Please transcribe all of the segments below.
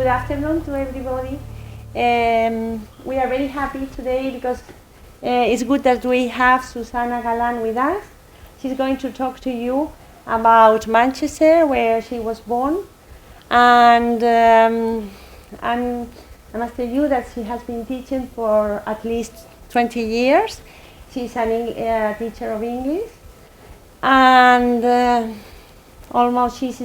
Good afternoon to everybody. We are very happy today because it's good that we have Susana Galán with us. She's going to talk to you about Manchester, where she was born, and I must tell you that she has been teaching for at least 20 years. She's a teacher of English, and although she's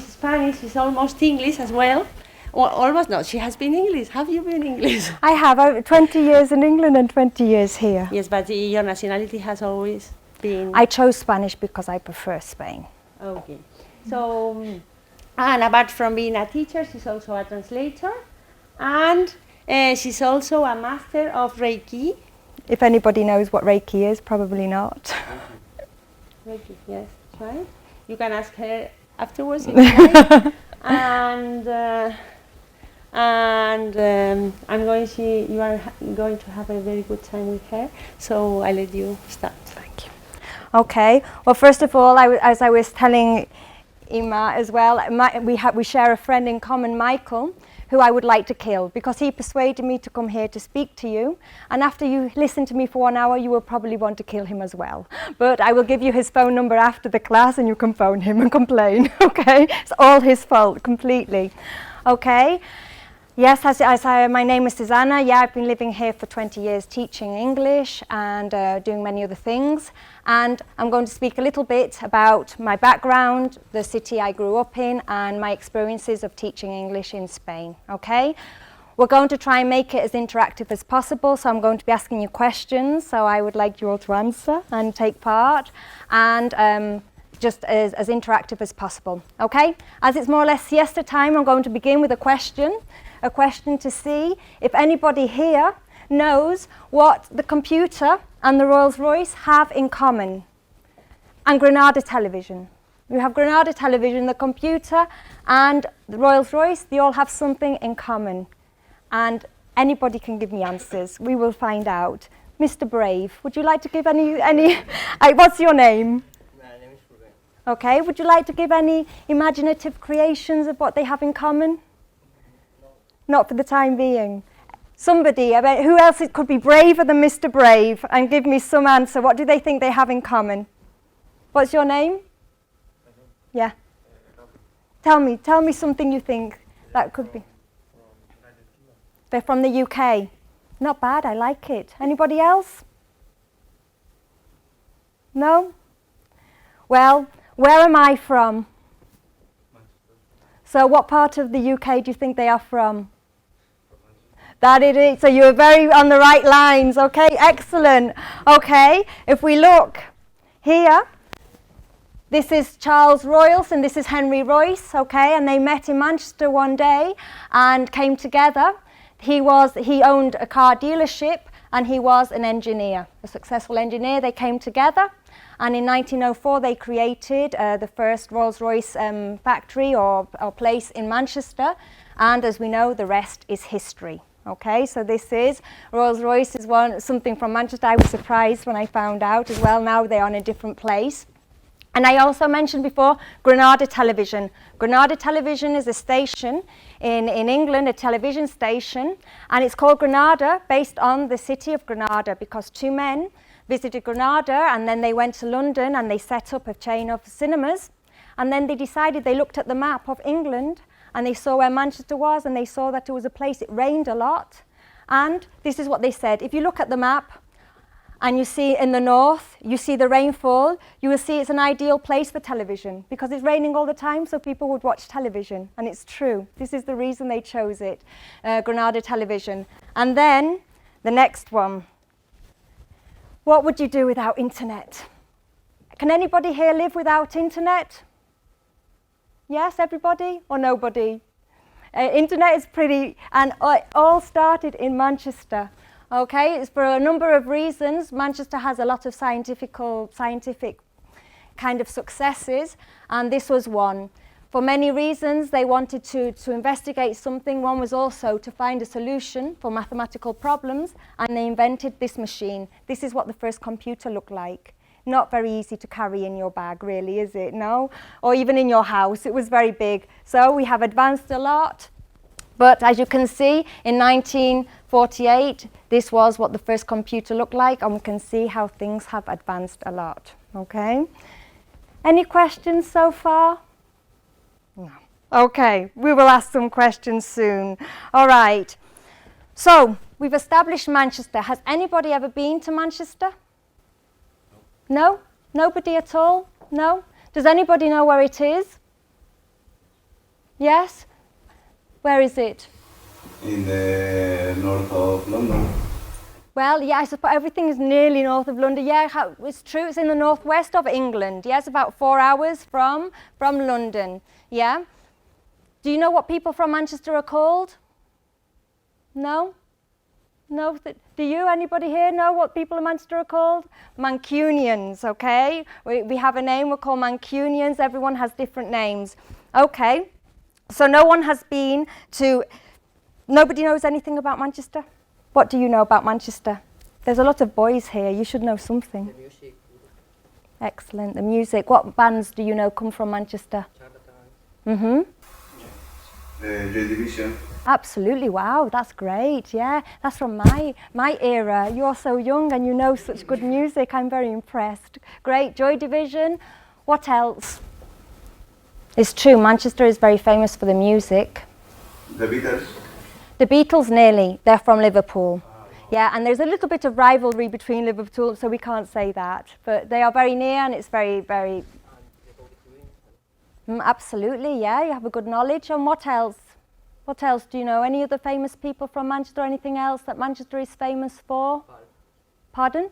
Spanish, she's almost English as well. Well, almost not. She has been English. Have you been English? I have over 20 years in England and 20 years here. Yes, but your nationality has always been... I chose Spanish because I prefer Spain. Okay. So, and apart from being a teacher, she's also a translator, and she's also a master of Reiki. If anybody knows what Reiki is, probably not. Reiki, yes, right. You can ask her afterwards if you like. You are going to have a very good time with her, so I let you start. Thank you. Okay. Well, first of all, as I was telling Ima as well, we share a friend in common, Michael, who I would like to kill because he persuaded me to come here to speak to you. And after you listen to me for 1 hour, you will probably want to kill him as well. But I will give you his phone number after the class and you can phone him and complain, okay? It's all his fault, completely. Okay? Yes, my name is Susana. Yeah, I've been living here for 20 years teaching English and doing many other things. And I'm going to speak a little bit about my background, the city I grew up in, and my experiences of teaching English in Spain, okay? We're going to try and make it as interactive as possible, so I'm going to be asking you questions, so I would like you all to answer and take part, and just as interactive as possible, okay? As it's more or less siesta time, I'm going to begin with a question to see if anybody here knows what the computer and the Rolls-Royce have in common. And Granada Television. You have Granada Television, the computer, and the Rolls-Royce, they all have something in common. And anybody can give me answers. We will find out. Mr. Brave, would you like to give any what's your name? My name is Ruben. Okay, would you like to give any imaginative creations of what they have in common? Not for the time being. Somebody, who else it could be braver than Mr. Brave and give me some answer. What do they think they have in common? What's your name? Yeah. Tell me something you think that could be. They're from the UK. Not bad, I like it. Anybody else? No? Well, where am I from? So what part of the UK do you think they are from? That it is. So you're very on the right lines. Okay, excellent. Okay, if we look here, this is Charles Royce and this is Henry Royce. Okay, and they met in Manchester one day and came together. He owned a car dealership and he was an engineer, a successful engineer. They came together, and in 1904 they created the first Rolls-Royce factory or place in Manchester. And as we know, the rest is history. Okay, so this is Rolls-Royce is something from Manchester. I was surprised when I found out as well. Now they're on a different place. And I also mentioned before Granada Television. Granada Television is a station in England, a television station, and it's called Granada based on the city of Granada because two men visited Granada and then they went to London and they set up a chain of cinemas, and then they looked at the map of England and they saw where Manchester was and they saw that it was a place, it rained a lot. And this is what they said: if you look at the map and you see in the north, you see the rainfall, you will see it's an ideal place for television because it's raining all the time, so people would watch television. And it's true. This is the reason they chose it, Granada Television. And then the next one. What would you do without internet? Can anybody here live without internet? Yes, everybody or nobody? Internet is pretty, and it all started in Manchester. Okay, it's for a number of reasons. Manchester has a lot of scientific kind of successes, and this was one. For many reasons, they wanted to investigate something. One was also to find a solution for mathematical problems, and they invented this machine. This is what the first computer looked like. not very easy to carry in your bag, really, is it? No? Or even in your house, it was very big. So we have advanced a lot. But as you can see, in 1948, this was what the first computer looked like, and we can see how things have advanced a lot. Okay? Any questions so far? No. Okay, we will ask some questions soon. All right. So, we've established Manchester. Has anybody ever been to Manchester? No? Nobody at all? No? Does anybody know where it is? Yes? Where is it? In the north of London. Well, yeah, I suppose everything is nearly north of London. Yeah, it's true. It's in the northwest of England. Yes, about 4 hours from London. Yeah? Do you know what people from Manchester are called? No? No? Do you? Anybody here know what people in Manchester are called? Mancunians, okay? We have a name, we're called Mancunians. Everyone has different names. Okay. So no one has been to... Nobody knows anything about Manchester? What do you know about Manchester? There's a lot of boys here. You should know something. The music. Excellent. The music. What bands do you know come from Manchester? Mm-hmm. Joy Division. Absolutely, wow, that's great, yeah. That's from my era. You're so young and you know such good music. I'm very impressed. Great, Joy Division. What else? It's true, Manchester is very famous for the music. The Beatles. The Beatles, nearly. They're from Liverpool. Yeah, and there's a little bit of rivalry between Liverpool, so we can't say that. But they are very near and it's very, very... absolutely, yeah, you have a good knowledge. And what else? What else do you know? Any other famous people from Manchester? Anything else that Manchester is famous for? Pardon?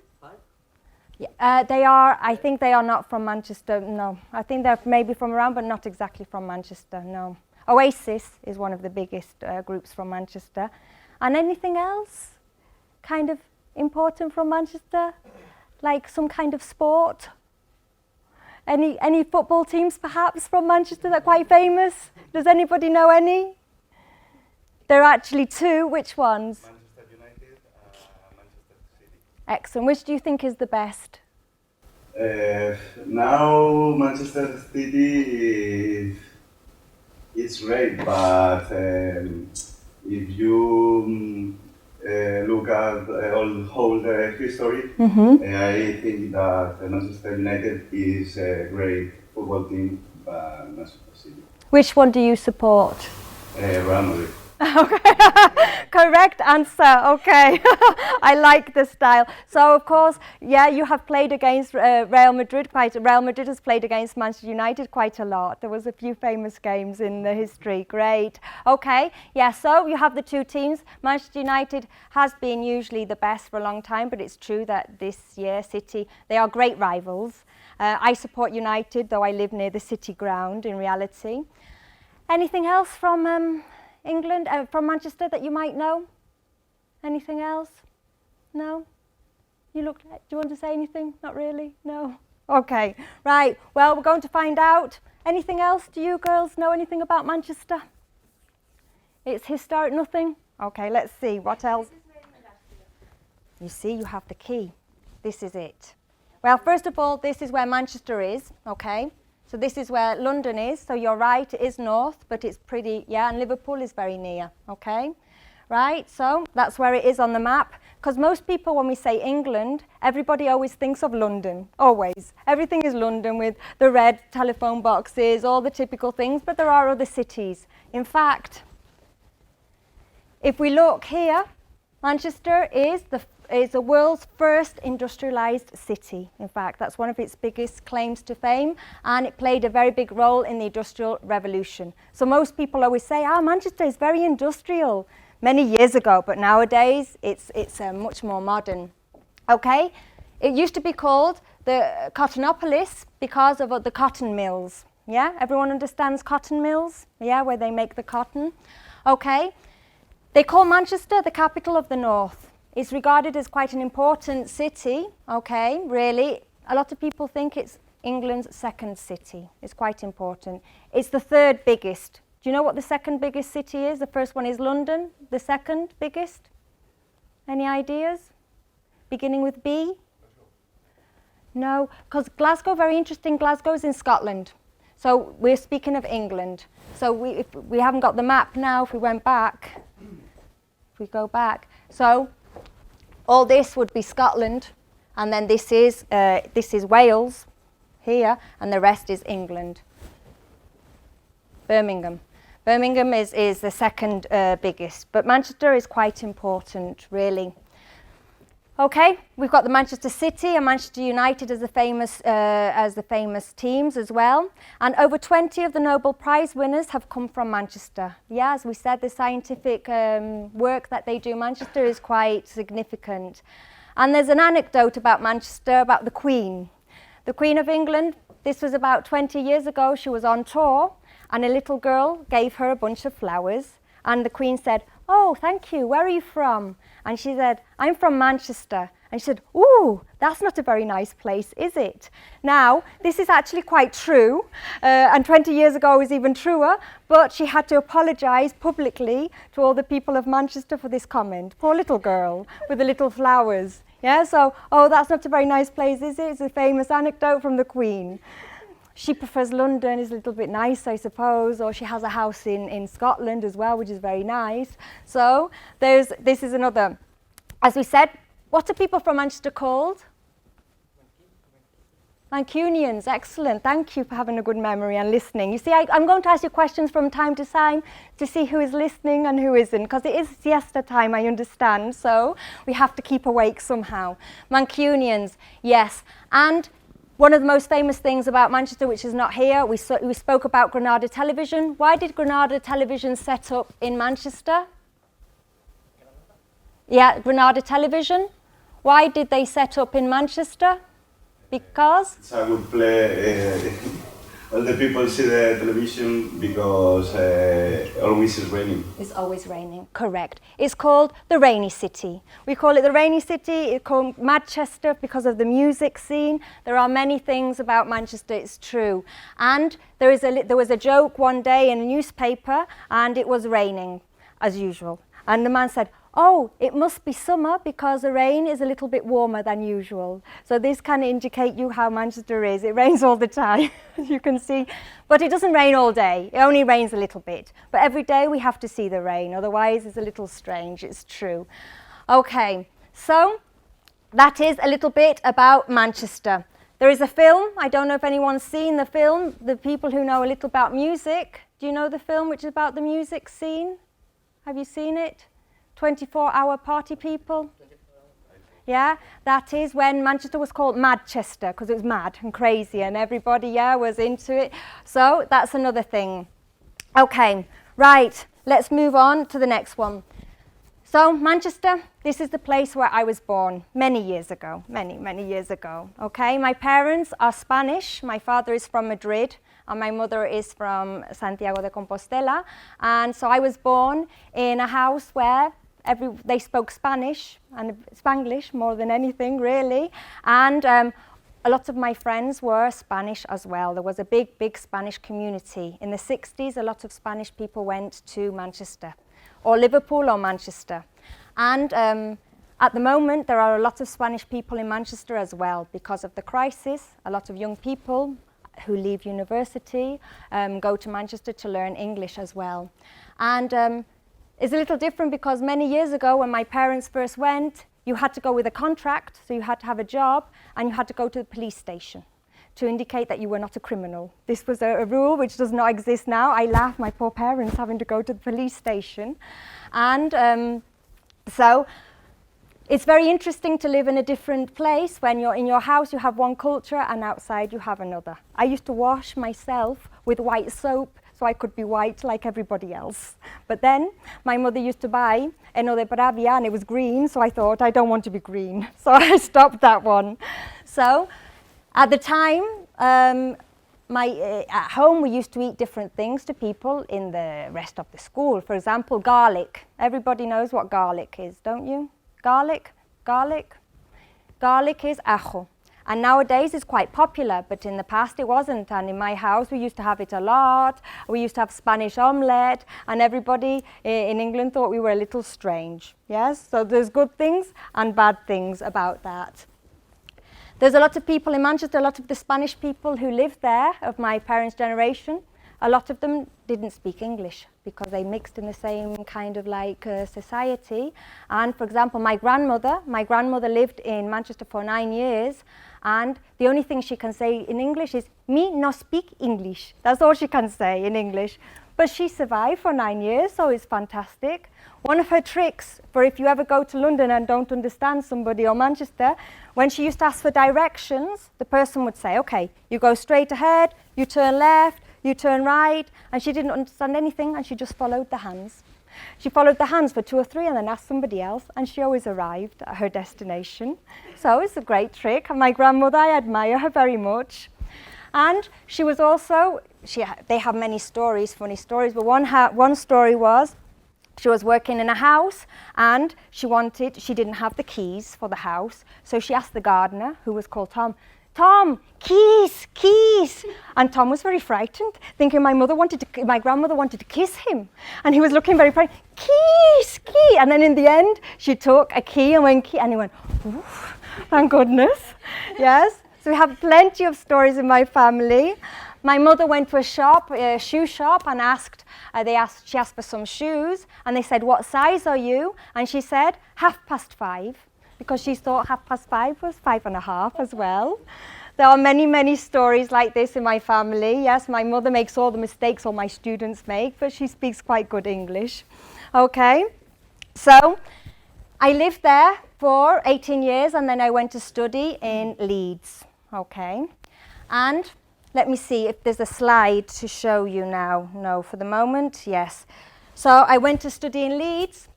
Yeah, they are, I think they are not from Manchester, no. I think they're maybe from around, but not exactly from Manchester, no. Oasis is one of the biggest groups from Manchester. And anything else kind of important from Manchester? Like some kind of sport? Any football teams perhaps from Manchester that are quite famous? Does anybody know any? There are actually two. Which ones? Manchester United, Manchester City. Excellent. Which do you think is the best? Now Manchester City is great, but if you look at whole history, I think that Manchester United is a great football team, but Manchester City. Which one do you support? Real Madrid. Okay, correct answer. Okay, I like the style. So of course, yeah, you have played against Real Madrid quite. Real Madrid has played against Manchester United quite a lot. There was a few famous games in the history. Great. Okay, yeah. So you have the two teams. Manchester United has been usually the best for a long time, but it's true that this year City, they are great rivals. I support United, though I live near the City ground in reality. Anything else from England, from Manchester that you might know? Anything else? No? You look, do you want to say anything? Not really? No? Okay, right. Well, we're going to find out. Anything else? Do you girls know anything about Manchester? It's historic, nothing? Okay, let's see. What else? You see, you have the key. This is it. Well, first of all, this is where Manchester is, okay? So this is where London is, so you're right, it is north, but it's pretty, yeah, and Liverpool is very near, okay? Right, so that's where it is on the map, because most people, when we say England, everybody always thinks of London, always. Everything is London with the red telephone boxes, all the typical things, but there are other cities. In fact, if we look here, Manchester is the world's first industrialised city. In fact, that's one of its biggest claims to fame, and it played a very big role in the Industrial Revolution. So most people always say, Manchester is very industrial, many years ago, but nowadays it's much more modern. Okay, it used to be called the Cottonopolis because of the cotton mills. Yeah, everyone understands cotton mills? Yeah, where they make the cotton. Okay, they call Manchester the capital of the North. It's regarded as quite an important city, okay, really. A lot of people think it's England's second city. It's quite important. It's the third biggest. Do you know what the second biggest city is? The first one is London. The second biggest? Any ideas? Beginning with B? No, because Glasgow, very interesting, Glasgow is in Scotland. So we're speaking of England. So if we haven't got the map now, if we went back, if we go back. So all this would be Scotland, and then this is Wales here, and the rest is England. Birmingham. Birmingham is the second biggest, but Manchester is quite important, really. Okay, we've got the Manchester City and Manchester United as the famous teams as well. And over 20 of the Nobel Prize winners have come from Manchester. Yeah, as we said, the scientific work that they do in Manchester is quite significant. And there's an anecdote about Manchester, about the Queen. The Queen of England, this was about 20 years ago, she was on tour, and a little girl gave her a bunch of flowers, and the Queen said, "Oh, thank you, where are you from?" And she said, "I'm from Manchester." And she said, "Ooh, that's not a very nice place, is it?" Now, this is actually quite true, and 20 years ago it was even truer, but she had to apologise publicly to all the people of Manchester for this comment. Poor little girl with the little flowers. Yeah, so, "Oh, that's not a very nice place, is it?" It's a famous anecdote from the Queen. She prefers London, is a little bit nice, I suppose, or she has a house in Scotland as well, which is very nice. So this is another. As we said, what are people from Manchester called? Mancunians, excellent. Thank you for having a good memory and listening. You see, I'm going to ask you questions from time to time to see who is listening and who isn't, because it is siesta time, I understand, so we have to keep awake somehow. Mancunians, yes. And one of the most famous things about Manchester, which is not here, we spoke about Granada Television. Why did Granada Television set up in Manchester? Yeah, Granada Television. Why did they set up in Manchester? Because? It's a good play. All the people see the television because always is raining. It's always raining, correct. It's called the Rainy City. We call it the Rainy City, it's called Manchester because of the music scene. There are many things about Manchester, it's true. And there was a joke one day in a newspaper, and it was raining, as usual. And the man said, "Oh, it must be summer because the rain is a little bit warmer than usual." So this can indicate you how Manchester is. It rains all the time, as you can see. But it doesn't rain all day. It only rains a little bit. But every day we have to see the rain. Otherwise, it's a little strange. It's true. Okay, so that is a little bit about Manchester. There is a film. I don't know if anyone's seen the film. The people who know a little about music. Do you know the film which is about the music scene? Have you seen it? 24-hour Party People? Yeah, that is when Manchester was called Madchester because it was mad and crazy and everybody, was into it. So that's another thing. Okay, right, let's move on to the next one. So Manchester, this is the place where I was born many years ago, many years ago. Okay, my parents are Spanish. My father is from Madrid and my mother is from Santiago de Compostela. And so I was born in a house where they spoke Spanish and Spanglish more than anything, really. And a lot of my friends were Spanish as well. There was a big Spanish community. In the 60s, a lot of Spanish people went to Manchester, or Liverpool or Manchester. And at the moment, there are a lot of Spanish people in Manchester as well because of the crisis. A lot of young people who leave university go to Manchester to learn English as well. And it's a little different because many years ago when my parents first went, you had to go with a contract, so you had to have a job, and you had to go to the police station to indicate that you were not a criminal. This was a rule which does not exist now. I laugh, my poor parents having to go to the police station. And so it's very interesting to live in a different place. When you're in your house, you have one culture, and outside you have another. I used to wash myself with white soap so I could be white like everybody else. But then my mother used to buy Eno de Bravia and it was green, so I thought I don't want to be green. So I stopped that one. So at the time, at home we used to eat different things to people in the rest of the school. For example, garlic. Everybody knows what garlic is, don't you? Garlic? Garlic is ajo. And nowadays it's quite popular, but in the past it wasn't. And in my house we used to have it a lot. We used to have Spanish omelette, and everybody in England thought we were a little strange. Yes, so there's good things and bad things about that. There's a lot of people in Manchester, a lot of the Spanish people who lived there of my parents' generation. A lot of them didn't speak English because they mixed in the same kind of like society. And for example, my grandmother lived in Manchester for 9 years, and the only thing she can say in English is, "Me no speak English." That's all she can say in English. But she survived for 9 years, so it's fantastic. One of her tricks for if you ever go to London and don't understand somebody or Manchester, when she used to ask for directions, the person would say, "Okay, you go straight ahead, you turn left, you turn right," and she didn't understand anything, and she just followed the hands. She followed the hands for 2 or 3 and then asked somebody else, and she always arrived at her destination. So it's a great trick, and my grandmother, I admire her very much. And she was also, they have many stories, funny stories, but one story was, she was working in a house and she didn't have the keys for the house, so she asked the gardener, who was called Tom, "Tom, keys, keys." And Tom was very frightened, thinking my grandmother wanted to kiss him. And he was looking very frightened, "Keys, key." And then in the end, she took a key and went, "Key," and he went, "Oof, thank goodness." Yes, so we have plenty of stories in my family. My mother went to a shoe shop, and she asked for some shoes, and they said, "What size are you?" And she said, "5:30," because she thought 5:30 was 5.5 as well. There are many, many stories like this in my family. Yes, my mother makes all the mistakes all my students make, but she speaks quite good English. Okay, so I lived there for 18 years, and then I went to study in Leeds. Okay, and let me see if there's a slide to show you now. No, for the moment, yes. So I went to study in Leeds,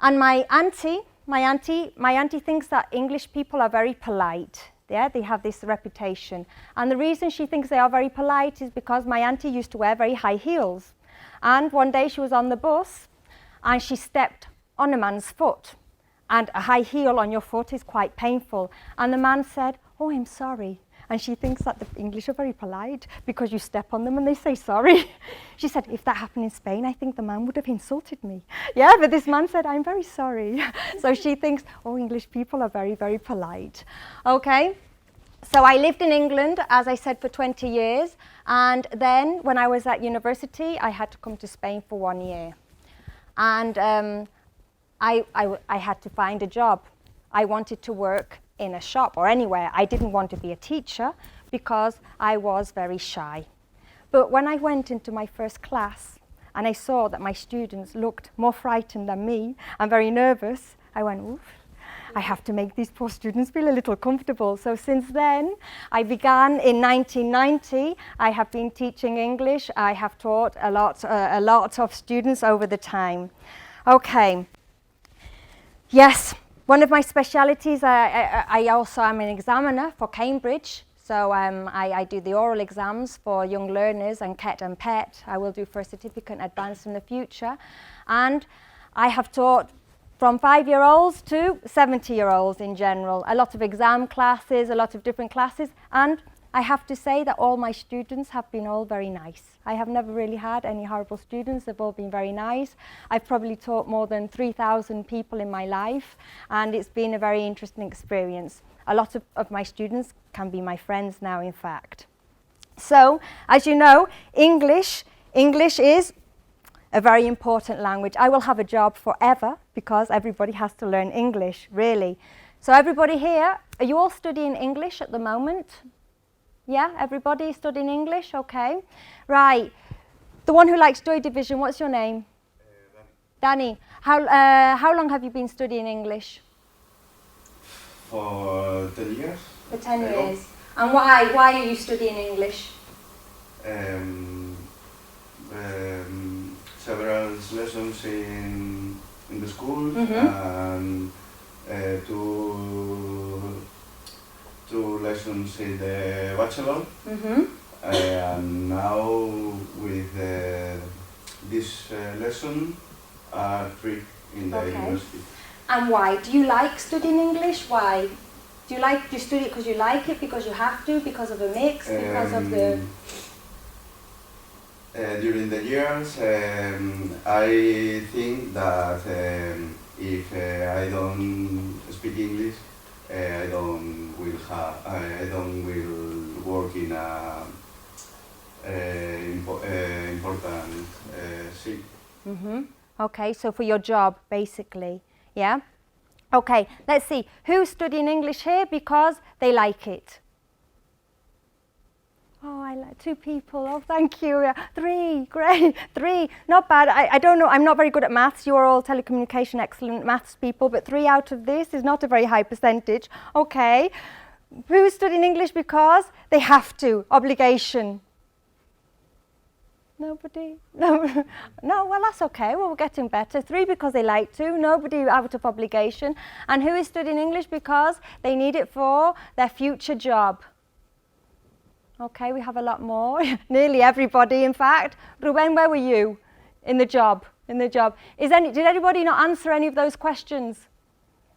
and my auntie thinks that English people are very polite. Yeah, they have this reputation. And the reason she thinks they are very polite is because my auntie used to wear very high heels. And one day she was on the bus, and she stepped on a man's foot. And a high heel on your foot is quite painful. And the man said, "Oh, I'm sorry." And she thinks that the English are very polite because you step on them and they say sorry. She said, "If that happened in Spain, I think the man would have insulted me." Yeah, but this man said, "I'm very sorry." So she thinks, oh, English people are very, very polite. Okay, so I lived in England, as I said, for 20 years. And then when I was at university, I had to come to Spain for 1 year. And I had to find a job. I wanted to work in a shop or anywhere. I didn't want to be a teacher because I was very shy. But when I went into my first class and I saw that my students looked more frightened than me and very nervous, I went, oof, I have to make these poor students feel a little comfortable. So since then, I began in 1990. I have been teaching English. I have taught a lot of students over the time. Okay. Yes. One of my specialities, I also am an examiner for Cambridge, so I do the oral exams for young learners and CET and PET. I will do for a certificate and advanced in the future. And I have taught from 5-year-olds to 70-year-olds in general, a lot of exam classes, a lot of different classes, and I have to say that all my students have been all very nice. I have never really had any horrible students. They've all been very nice. I've probably taught more than 3,000 people in my life, and it's been a very interesting experience. A lot of my students can be my friends now, in fact. So, as you know, English is a very important language. I will have a job forever because everybody has to learn English, really. So everybody here, are you all studying English at the moment? Yeah, everybody studying English, okay. Right, the one who likes Joy Division, what's your name? Danny. How long have you been studying English? For 10 years. For 10 years. And why are you studying English? Several lessons in the school, and two lessons in the bachelor, and now with this lesson are 3 in the university. And why? Do you like studying English? Why? Do you study it because you like it, because you have to, because of a mix, because of the... During the years, I think that if I don't speak English, I don't will work in a important city. Okay, so for your job, basically, yeah? Okay, let's see. Who's studying English here because they like it? Oh, I like 2 people. Oh, thank you. Yeah. 3, great. 3, not bad. I don't know. I'm not very good at maths. You are all telecommunication excellent maths people, but 3 out of this is not a very high percentage. Okay. Who's studying English because they have to? Obligation. Nobody? No. No, well, that's okay. Well, we're getting better. 3 because they like to. Nobody out of obligation. And who is studying English because they need it for their future job? Okay, we have a lot more. Nearly everybody, in fact. Ruben, where were you? In the job. Did anybody not answer any of those questions?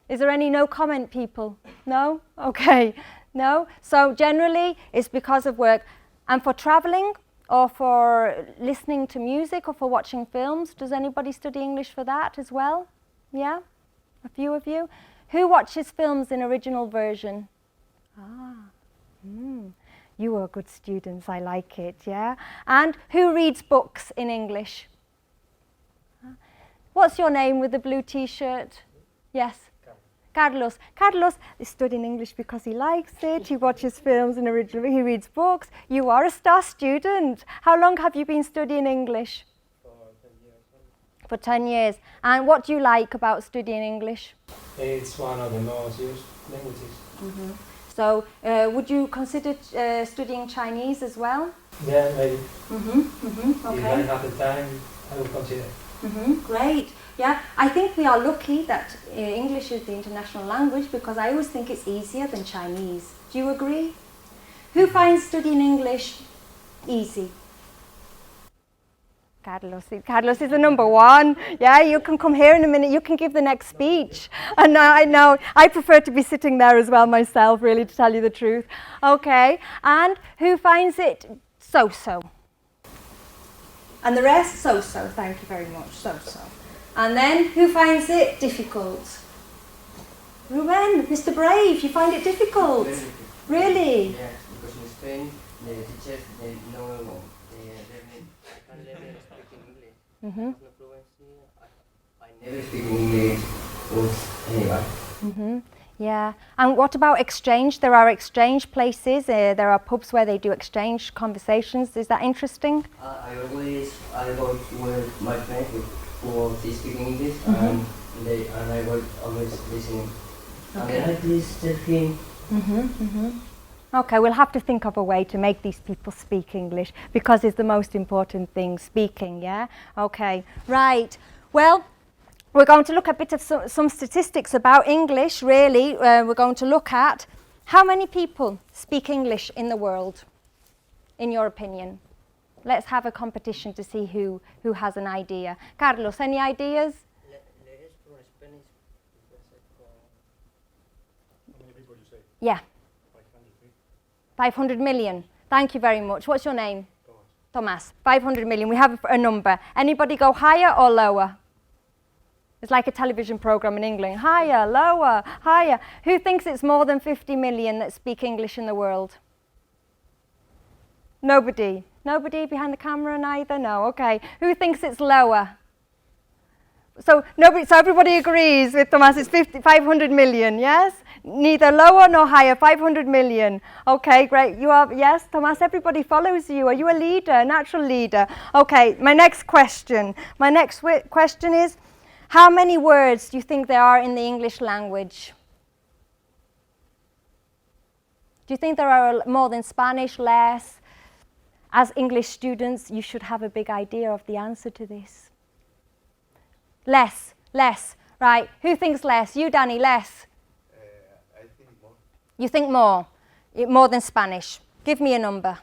Is there any no comment people? No? Okay. No? So generally, it's because of work. And for traveling, or for listening to music, or for watching films, does anybody study English for that as well? Yeah? A few of you? Who watches films in original version? You are good students, I like it, yeah? And who reads books in English? What's your name with the blue t-shirt? Yes? Carlos. Carlos is studying English because he likes it, he watches films in original, he reads books. You are a star student. How long have you been studying English? For 10 years. And what do you like about studying English? It's one of the most used languages. So, would you consider studying Chinese as well? Yeah, maybe. Okay. If I have the time, I will consider. Great. Yeah, I think we are lucky that English is the international language because I always think it's easier than Chinese. Do you agree? Who finds studying English easy? Carlos. Carlos is the number 1. Yeah, you can come here in a minute. You can give the next speech. And I know, I prefer to be sitting there as well myself, really, to tell you the truth. Okay, and who finds it so-so? And the rest, so-so. Thank you very much, so-so. And then, who finds it difficult? Ruben, Mr. Brave, you find it difficult? Really? Yes, because in Spain, the teachers, they know I can never speak English. No fluency. I never speak English with anyone. Yeah. And what about exchange? There are exchange places. There are pubs where they do exchange conversations. Is that interesting? I go with my friends who speak English, and I will always listening. Okay. And I please tell him. Okay, we'll have to think of a way to make these people speak English because it's the most important thing, speaking, yeah? Okay, right. Well, we're going to look at a bit of some statistics about English, really. We're going to look at how many people speak English in the world, in your opinion. Let's have a competition to see who has an idea. Carlos, any ideas? How many people you say? Yeah. 500 million. Thank you very much. What's your name? Thomas. 500 million. We have a number. Anybody go higher or lower? It's like a television program in England. Higher, lower, higher. Who thinks it's more than 50 million that speak English in the world? Nobody. Nobody behind the camera neither? No, okay. Who thinks it's lower? So everybody agrees with Thomas, it's 500 million, yes? Neither lower nor higher, 500 million. Okay, great. You are, yes, Thomas, everybody follows you. Are you a leader, a natural leader? Okay, my next question. My next question is, how many words do you think there are in the English language? Do you think there are more than Spanish, less? As English students, you should have a big idea of the answer to this. Less. Right. Who thinks less? You, Danny, less. I think more. You think more? More than Spanish. Give me a number.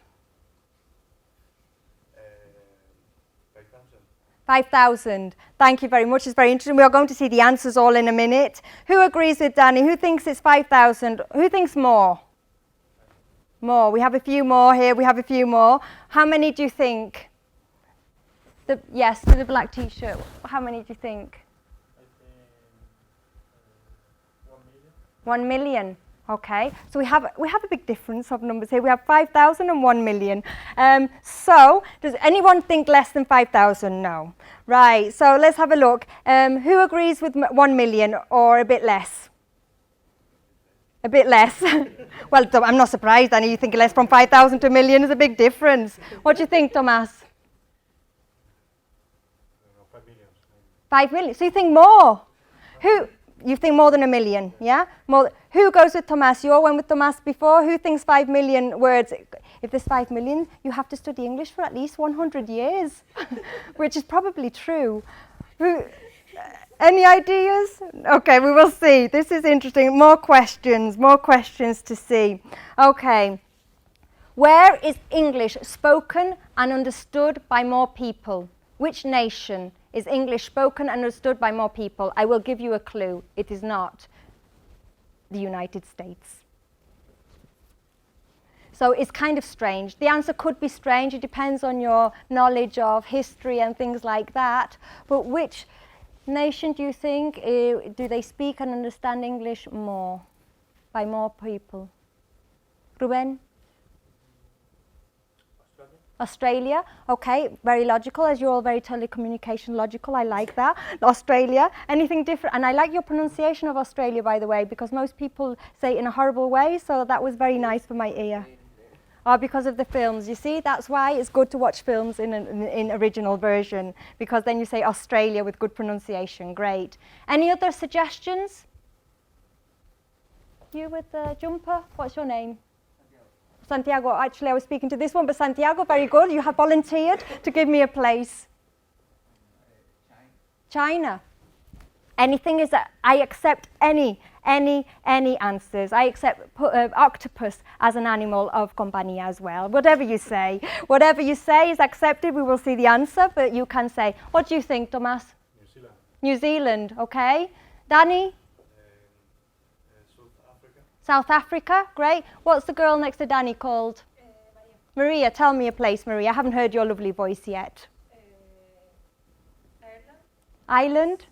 5,000. 5,000. Thank you very much. It's very interesting. We are going to see the answers all in a minute. Who agrees with Danny? Who thinks it's 5,000? Who thinks more? More. We have a few more here. We have a few more. How many do you think? Yes, to the black t-shirt. How many do you think? I think 1 million. 1 million. Okay, so we have a big difference of numbers here. We have 5,000 and 1 million. So, does anyone think less than 5,000? No. Right, so let's have a look. Who agrees with 1 million or a bit less? A bit less. Well, I'm not surprised, Annie. You think less from 5,000 to a million is a big difference. What do you think, Tomas? 5 million. 5 million. So you think more? Who? You think more than a million? Yeah. More. Who goes with Tomas? You all went with Tomas before. Who thinks 5 million words? If there's 5 million, you have to study English for at least 100 years, which is probably true. Who? Any ideas? Okay, we will see. This is interesting. More questions to see. Okay. Where is English spoken and understood by more people? Which nation is English spoken and understood by more people? I will give you a clue. It is not the United States. So it's kind of strange. The answer could be strange. It depends on your knowledge of history and things like that. But which nation do you think do they speak and understand English more, by more people? Ruben? Australia, okay, very logical, as you're all very telecommunication logical, I like that. Australia, anything different? And I like your pronunciation of Australia, by the way, because most people say it in a horrible way, so that was very nice for my ear. Oh, because of the films, you see, that's why it's good to watch films in original version, because then you say Australia with good pronunciation, great. Any other suggestions? You with the jumper, what's your name? Santiago, actually I was speaking to this one, but Santiago, very good. You have volunteered to give me a place. China. Anything is that I accept any answers. I accept octopus as an animal of company as well. Whatever you say is accepted. We will see the answer, but you can say, what do you think, Tomas? New Zealand. New Zealand, okay. Danny? South Africa, great. What's the girl next to Danny called? Maria, tell me a place, Maria. I haven't heard your lovely voice yet. Ireland.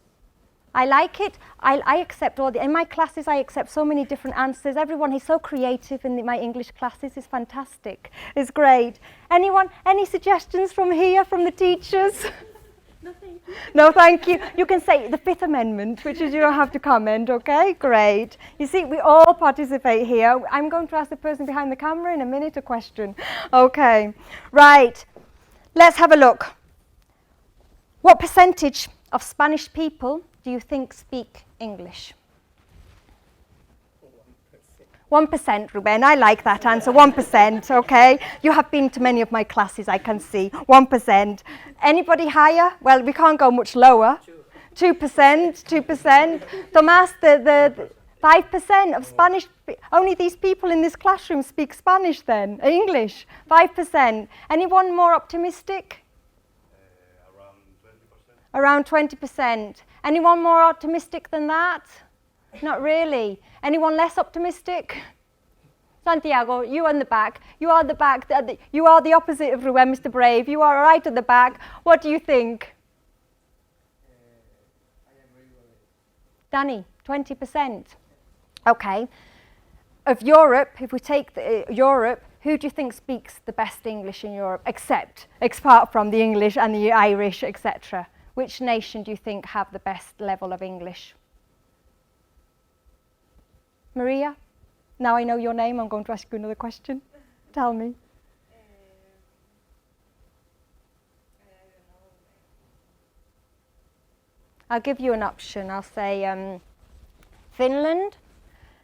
I like it. I accept all the, in my classes I accept so many different answers. Everyone is so creative in my English classes. It's fantastic. It's great. Anyone, any suggestions from here, from the teachers? No, thank you. No, thank you. You can say the Fifth Amendment, which is you don't have to comment, okay? Great. You see, we all participate here. I'm going to ask the person behind the camera in a minute a question. Okay, right. Let's have a look. What percentage of Spanish people do you think speak English? 1%, Ruben. I like that answer. 1%, okay? You have been to many of my classes, I can see. 1%. Anybody higher? Well, we can't go much lower. 2%. Tomas, the 5% of Spanish, only these people in this classroom speak Spanish then, English. 5%. Anyone more optimistic? Around 20%. Anyone more optimistic than that? Not really. Anyone less optimistic? Santiago, you in the back. You are the back. You are the opposite of Ruben, Mr. Brave. You are right at the back. What do you think? I agree with it. Danny, 20%. Okay. Of Europe, if we take Europe, who do you think speaks the best English in Europe, apart from the English and the Irish, etc.? Which nation do you think have the best level of English? Maria? Now I know your name, I'm going to ask you another question. Tell me. I'll give you an option. I'll say Finland,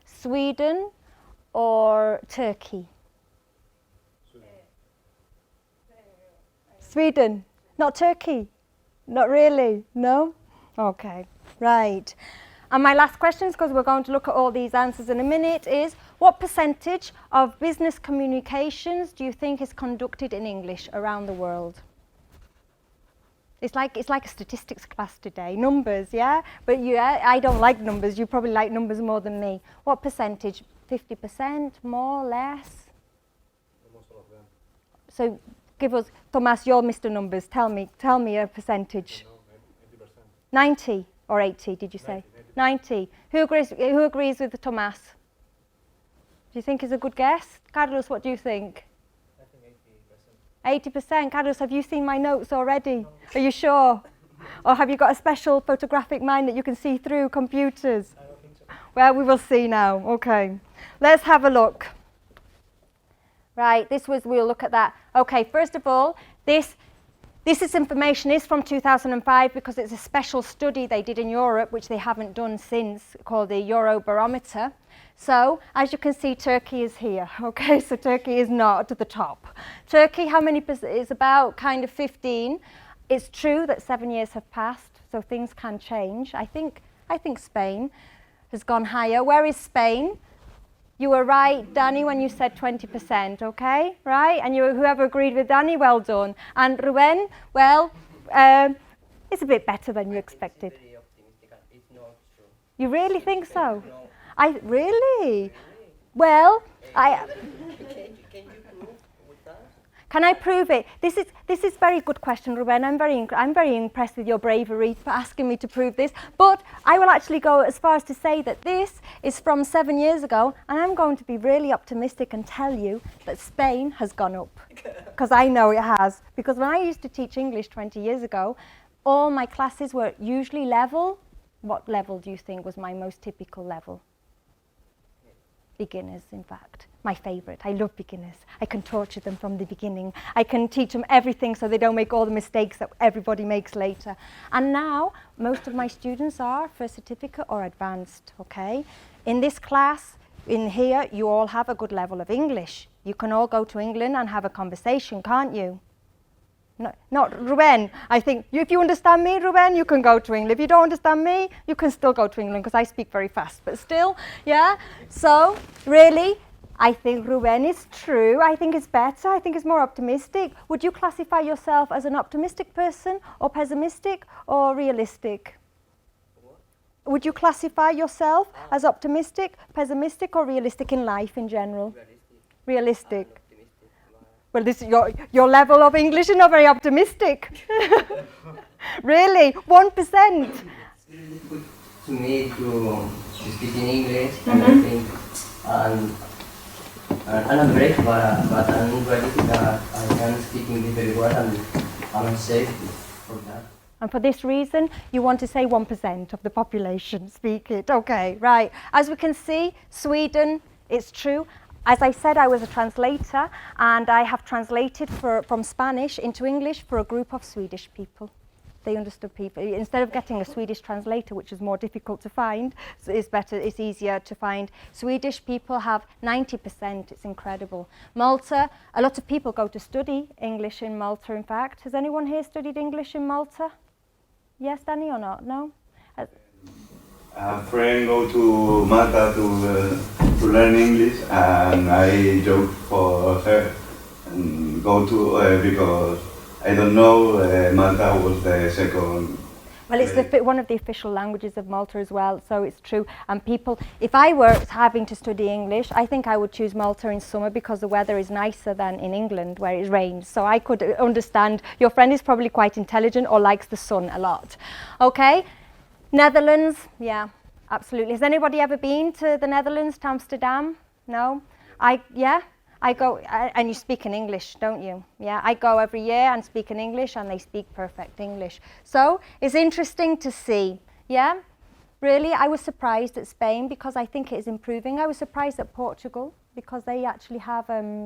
Sweden, or Turkey. Sweden, not Turkey. Not really, no? Okay, right. And my last question, because we're going to look at all these answers in a minute, is what percentage of business communications do you think is conducted in English around the world? It's like a statistics class today, numbers, yeah? But I don't like numbers, you probably like numbers more than me. What percentage? 50%, more, less? Almost all of them. So give us, Tomas, you're Mr. Numbers, tell me a percentage. 90%. 90 or 80, did you say? 90%. 90. Who agrees with Tomas? Do you think is a good guess? Carlos, what do you think? I think 80%. 80%. Carlos, have you seen my notes already? Are you sure? Or have you got a special photographic mind that you can see through computers? I don't think so. Well, we will see now. Okay. Let's have a look. Right, we'll look at that. Okay, first of all, this information is from 2005 because it's a special study they did in Europe, which they haven't done since, called the Eurobarometer. So, as you can see, Turkey is here. Okay, so Turkey is not at the top. Turkey, how many percent? Is about kind of 15. It's true that 7 years have passed, so things can change. I think Spain has gone higher. Where is Spain? You were right, Danny, when you said 20%, okay? Right? And whoever agreed with Danny, well done. And Ruben, well, it's a bit better than you expected. It's very optimistic. It's not true. You really think so? No. Really? Well, Can you prove with that? Can I prove it? This is very good question, Ruben. I'm very impressed with your bravery for asking me to prove this. But I will actually go as far as to say that this is from 7 years ago, and I'm going to be really optimistic and tell you that Spain has gone up, because I know it has. Because when I used to teach English 20 years ago, all my classes were usually level. What level do you think was my most typical level? Beginners, in fact. My favourite. I love beginners. I can torture them from the beginning. I can teach them everything so they don't make all the mistakes that everybody makes later. And now, most of my students are first certificate or advanced, okay? In this class, in here, you all have a good level of English. You can all go to England and have a conversation, can't you? No, not Ruben. I think if you understand me, Ruben, you can go to England. If you don't understand me, you can still go to England because I speak very fast. But still, yeah. So, really, I think Ruben is true. I think it's better. I think it's more optimistic. Would you classify yourself as an optimistic person or pessimistic or realistic? What? Would you classify yourself as optimistic, pessimistic or realistic in life in general? Realistic. Realistic. I'm optimistic. Well, this your level of English is not very optimistic. Really? 1%? It's really difficult to me to speak in English, and I think, and I'm brave, but I'm ready that I can speak English very well, and I'm safe for that. And for this reason, you want to say 1% of the population speak it. Okay, right. As we can see, Sweden, it's true. As I said, I was a translator, and I have translated from Spanish into English for a group of Swedish people. They understood people. Instead of getting a Swedish translator, which is more difficult to find, it's easier to find. Swedish people have 90%, it's incredible. Malta, a lot of people go to study English in Malta, in fact. Has anyone here studied English in Malta? Yes, Danny, or not? No? A friend go to Malta to learn English, and I joke for her and go to because I don't know Malta was the second. Well, it's one of the official languages of Malta as well, so it's true. And people, if I were having to study English, I think I would choose Malta in summer because the weather is nicer than in England where it rains. So I could understand. Your friend is probably quite intelligent or likes the sun a lot. Okay, Netherlands, yeah, absolutely. Has anybody ever been to the Netherlands, to Amsterdam? No? I go, and you speak in English, don't you? Yeah, I go every year and speak in English, and they speak perfect English. So it's interesting to see, yeah? Really, I was surprised at Spain because I think it is improving. I was surprised at Portugal because they actually have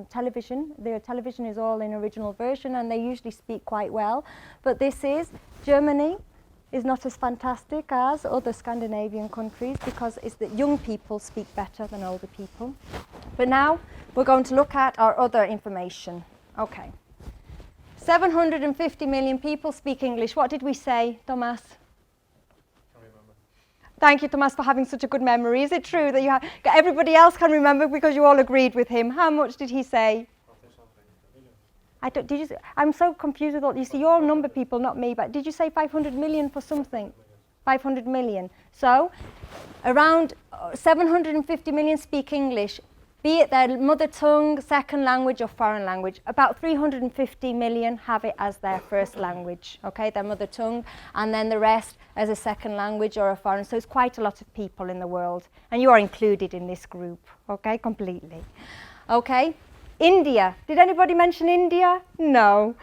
television. Their television is all in original version, and they usually speak quite well. But this is Germany. Is not as fantastic as other Scandinavian countries because it's that young people speak better than older people. But now we're going to look at our other information. Okay. 750 million people speak English. What did we say, Thomas? Can't remember. Thank you, Thomas, for having such a good memory. Is it true that you have, everybody else can remember because you all agreed with him? How much did he say? I'm so confused with all, you see, you all number people, not me, but did you say 500 million for something? 500 million. So, around 750 million speak English. be it their mother tongue, second language or foreign language. About 350 million have it as their first language, okay, their mother tongue, and then the rest as a second language or a foreign. So it's quite a lot of people in the world, and you are included in this group, okay, completely. Okay, India. Did anybody mention India? No.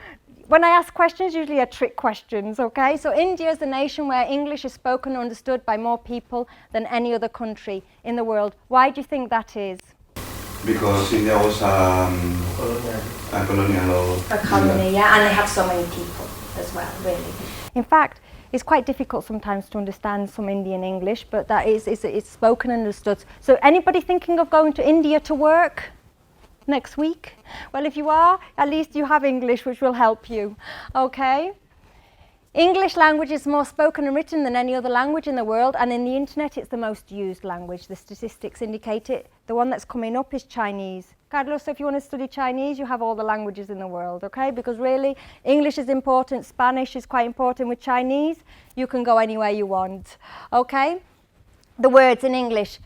When I ask questions, usually are trick questions, okay? So India is a nation where English is spoken and understood by more people than any other country in the world. Why do you think that is? Because India was a colonial colony, yeah, and they have so many people as well, really. In fact, it's quite difficult sometimes to understand some Indian English, but that is it's spoken and understood. So anybody thinking of going to India to work next week? Well, if you are, at least you have English, which will help you, okay? English language is more spoken and written than any other language in the world, and in the internet it's the most used language. The statistics indicate it. The one that's coming up is Chinese. Carlos, if you want to study Chinese, you have all the languages in the world, okay? Because really, English is important, Spanish is quite important. With Chinese, you can go anywhere you want, okay? The words in English.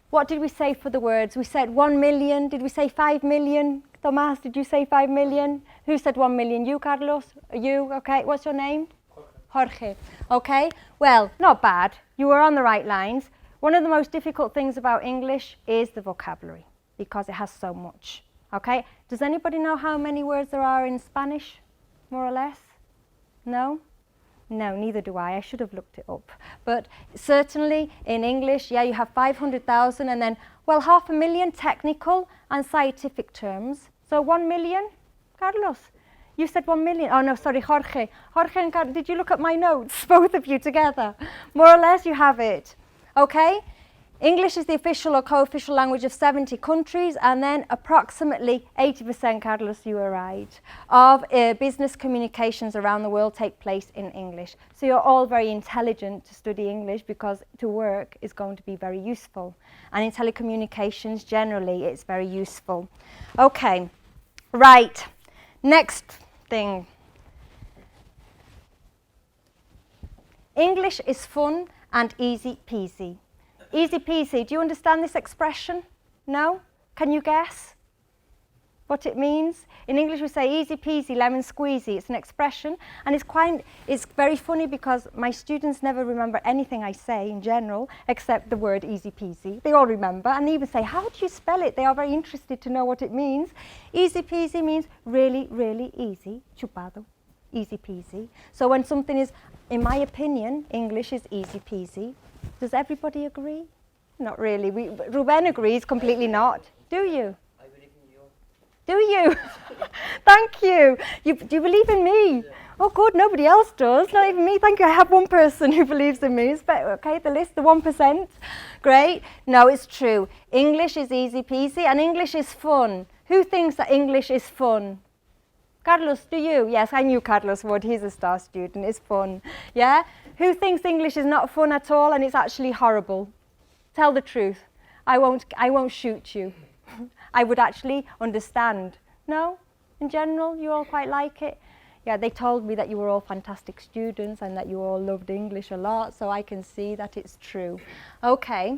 What did we say for the words? We said 1 million. Did we say 5 million? Tomas, did you say 5 million? Who said 1 million? You, Carlos? You? Okay. What's your name? Jorge. Okay. Well, not bad. You were on the right lines. One of the most difficult things about English is the vocabulary, because it has so much. Okay. Does anybody know how many words there are in Spanish, more or less? No? No, neither do I. I should have looked it up. But certainly in English, yeah, you have 500,000 and then, well, 500,000 technical and scientific terms. So 1 million, Carlos? You said 1 million. Oh, no, sorry, Jorge. Jorge and Carlos, did you look at my notes, both of you together? More or less, you have it. Okay? English is the official or co-official language of 70 countries, and then approximately 80%, Carlos, you were right, of business communications around the world take place in English. So you're all very intelligent to study English, because to work is going to be very useful. And in telecommunications, generally, it's very useful. Okay, right, next thing. English is fun and easy peasy. Easy peasy, do you understand this expression? No? Can you guess what it means? In English we say easy peasy, lemon squeezy. It's an expression, and it's very funny because my students never remember anything I say in general except the word easy peasy. They all remember, and they even say, how do you spell it? They are very interested to know what it means. Easy peasy means really, really easy. Chupado. Easy peasy. So when something is, in my opinion, English is easy peasy. Does everybody agree? Not really. Ruben agrees, completely not. Do you? I believe in you. Do you? Thank you. Do you believe in me? Yeah. Oh, good. Nobody else does. Not even me. Thank you. I have one person who believes in me. Okay, the list, the 1%. Great. No, it's true. English is easy peasy, and English is fun. Who thinks that English is fun? Carlos, do you? Yes, I knew Carlos would. He's a star student. It's fun. Yeah? Who thinks English is not fun at all and it's actually horrible? Tell the truth. I won't shoot you. I would actually understand. No? In general, you all quite like it? Yeah, they told me that you were all fantastic students and that you all loved English a lot, so I can see that it's true. Okay.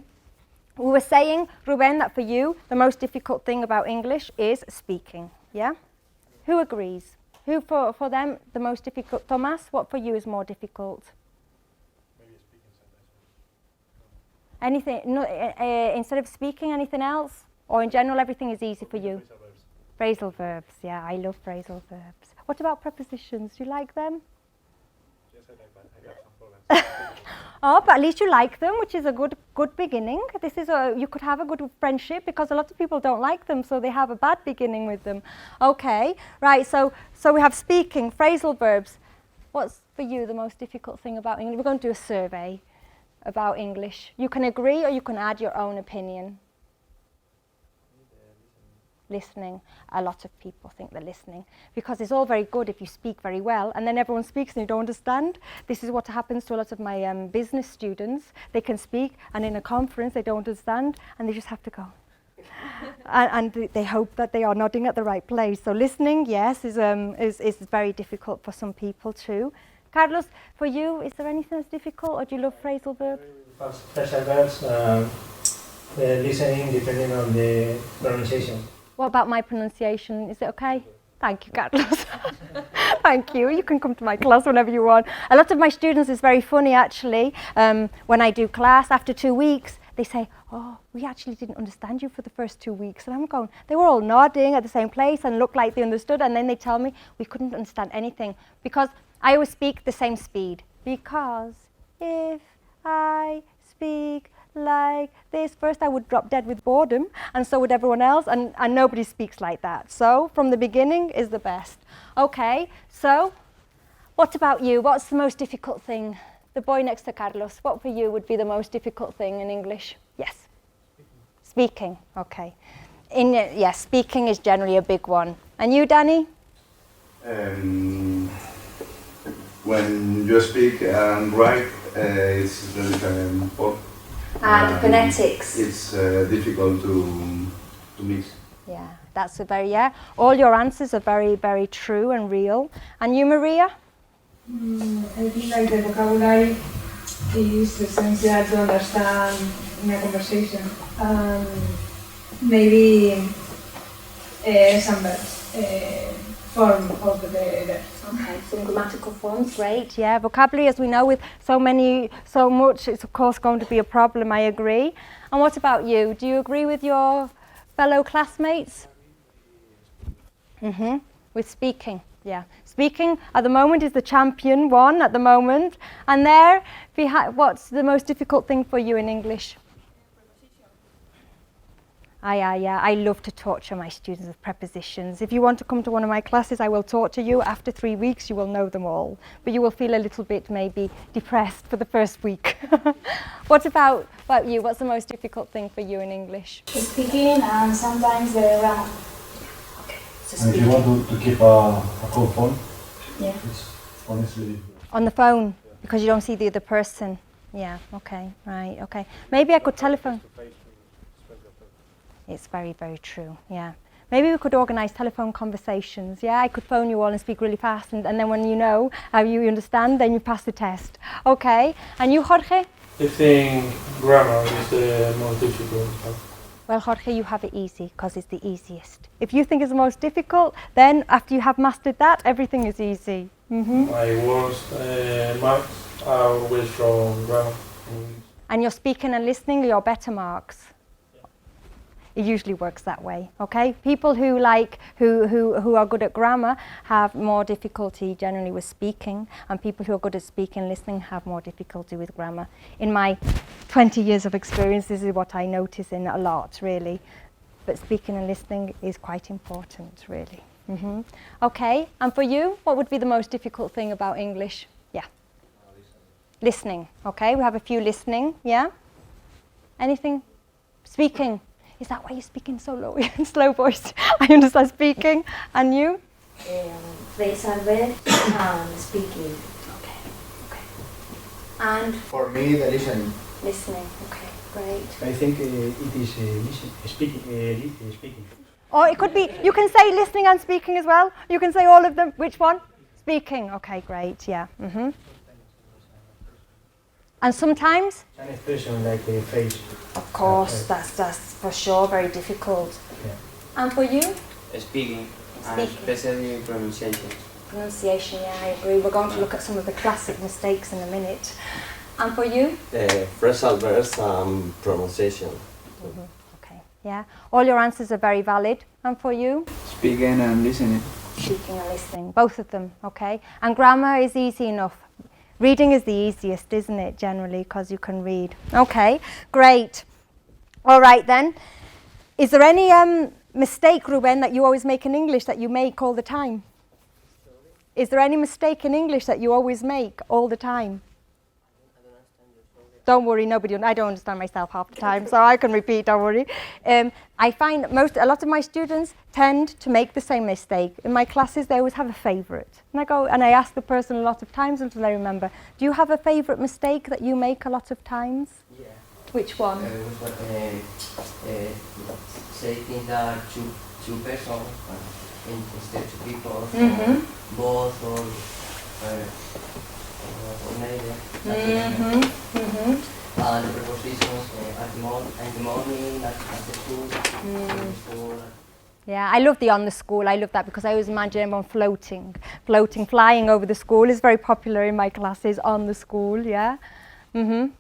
We were saying, Ruben, that for you, the most difficult thing about English is speaking. Yeah? Who agrees? Who for them the most difficult? Tomas, what for you is more difficult? Maybe a speaking sentence. Anything? No, instead of speaking, anything else? Or in general, everything is easy for you? Phrasal verbs. Yeah, I love phrasal verbs. What about prepositions? Do you like them? Yes, I like that. I got some problems. Oh, but at least you like them, which is a good beginning. This is you could have a good friendship, because a lot of people don't like them, so they have a bad beginning with them. Okay, right. So we have speaking, phrasal verbs. What's for you the most difficult thing about English? We're going to do a survey about English. You can agree or you can add your own opinion. Listening. A lot of people think they're listening, because it's all very good if you speak very well and then everyone speaks and you don't understand. This is what happens to a lot of my business students. They can speak, and in a conference they don't understand and they just have to go. and they hope that they are nodding at the right place. So listening, yes, is very difficult for some people too. Carlos, for you, is there anything that's difficult, or do you love phrasal verbs? Phrasal verbs, Listening depending on the pronunciation. What about my pronunciation? Is it okay? Thank you, Carlos. Thank you. You can come to my class whenever you want. A lot of my students, it's very funny actually, when I do class, after 2 weeks, they say, oh, we actually didn't understand you for the first 2 weeks. And I'm going, they were all nodding at the same place and looked like they understood. And then they tell me, we couldn't understand anything. Because I always speak the same speed. Because if I speak like this, first I would drop dead with boredom, and so would everyone else, and nobody speaks like that. So from the beginning is the best. Okay, so what about you? What's the most difficult thing? The boy next to Carlos, what for you would be the most difficult thing in English? Yes. Speaking, okay. Yes, speaking is generally a big one. And you, Danny? When you speak and write, it's really important. And phonetics. It's difficult to mix. Yeah, that's a very, yeah. All your answers are very, very true and real. And you, Maria? I think like the vocabulary is essential to understand in a conversation. Maybe some verbs, form of the verbs. Okay, some grammatical forms, great, yeah. Vocabulary, as we know, with so much, it's of course going to be a problem, I agree. And what about you? Do you agree with your fellow classmates? With speaking, yeah. Speaking, at the moment, is the champion one at the moment. And there, what's the most difficult thing for you in English? Yeah, I love to torture my students with prepositions. If you want to come to one of my classes, I will torture you. After 3 weeks, you will know them all. But you will feel a little bit maybe depressed for the first week. What about you? What's the most difficult thing for you in English? Speaking and sometimes the grammar. Okay, so and if you want to keep a call phone, yeah, it's honestly... On the phone, because you don't see the other person. Yeah, okay, right, okay. Maybe I could telephone. It's very, very true, yeah. Maybe we could organise telephone conversations, yeah? I could phone you all and speak really fast, and then when you know how you understand, then you pass the test. Okay, and you, Jorge? I think grammar is the most difficult. Well, Jorge, you have it easy, because it's the easiest. If you think it's the most difficult, then after you have mastered that, everything is easy. My worst marks are always from grammar. And your speaking and listening are your better marks. It usually works that way, okay? People who are good at grammar have more difficulty generally with speaking, and people who are good at speaking and listening have more difficulty with grammar. In my 20 years of experience, this is what I notice in a lot, really. But speaking and listening is quite important, really. Okay, and for you, what would be the most difficult thing about English? Yeah. Listening, okay? We have a few listening, yeah? Anything? Speaking. Is that why you're speaking so low in slow voice? I understand speaking. And you? Phrasal verbs and speaking. Okay. And? For me, the listening. Listening, okay, great. I think it is speaking. Or it could be, you can say listening and speaking as well. You can say all of them. Which one? Speaking, okay, great, yeah. And sometimes? An expression like a face. Of course, that's for sure very difficult. Yeah. And for you? Speaking, and especially pronunciation. Pronunciation, yeah, I agree. We're going to look at some of the classic mistakes in a minute. And for you? Phrasal verbs and pronunciation. Okay, yeah. All your answers are very valid. And for you? Speaking and listening. Speaking and listening, both of them, okay. And grammar is easy enough. Reading is the easiest, isn't it, generally, because you can read. Okay, great. All right, then. Is there any mistake, Ruben, that you always make in English that you make all the time? Is there any mistake in English that you always make all the time? Don't worry, I don't understand myself half the time, so I can repeat, don't worry. I find a lot of my students tend to make the same mistake. In my classes, they always have a favourite. And I ask the person a lot of times until they remember. Do you have a favourite mistake that you make a lot of times? Yeah. Which one? Say things that are two persons instead of people, both or neither. and the prepositions at the morning, at the school, Yeah, I love the on the school. I love that because I always imagine everyone floating, flying over the school is very popular in my classes. On the school, yeah. and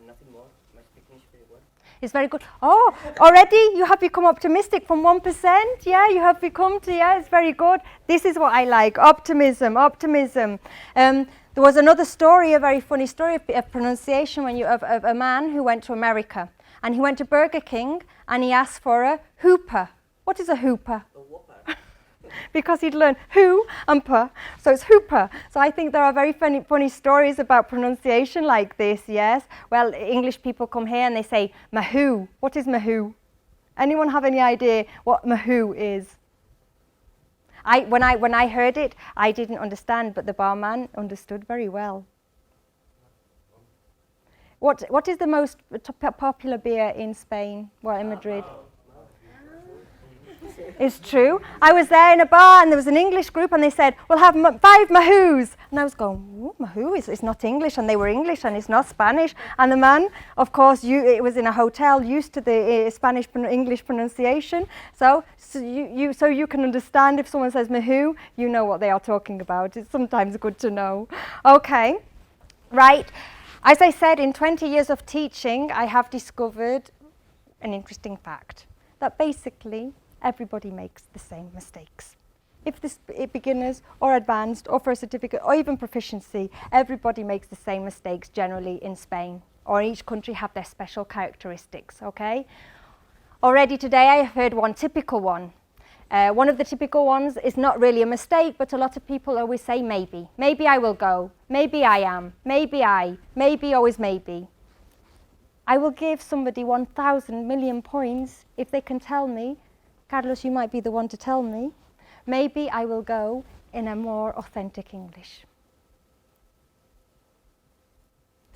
nothing more. My speaking is very well. It's very good. Oh, already you have become optimistic from 1%. Yeah, you have become to, yeah, it's very good. This is what I like, optimism. There was another story, a very funny story of pronunciation of a man who went to America. And he went to Burger King and he asked for a hooper. What is a hooper? A whopper. Because he'd learned who and per, so it's hooper. So I think there are very funny stories about pronunciation like this, yes. Well, English people come here and they say mahoo. What is mahoo? Anyone have any idea what mahoo is? When I heard it, I didn't understand, but the barman understood very well. What is the most popular beer in Spain? Well, in Madrid. It's true. I was there in a bar and there was an English group and they said, we'll have 5 mahoos. And I was going, mahoo, it's not English. And they were English and it's not Spanish. And the man, of course, it was in a hotel used to the Spanish-English pronunciation. So you can understand if someone says mahoo, you know what they are talking about. It's sometimes good to know. Okay, right. As I said, in 20 years of teaching, I have discovered an interesting fact, that basically everybody makes the same mistakes. If beginners or advanced or for a certificate or even proficiency, everybody makes the same mistakes generally in Spain, or each country have their special characteristics, okay? Already today I have heard one typical one. One of the typical ones is not really a mistake, but a lot of people always say maybe. Maybe I will go. Maybe I am. Maybe always maybe. I will give somebody 1,000 million points if they can tell me, Carlos, you might be the one to tell me, maybe I will go in a more authentic English.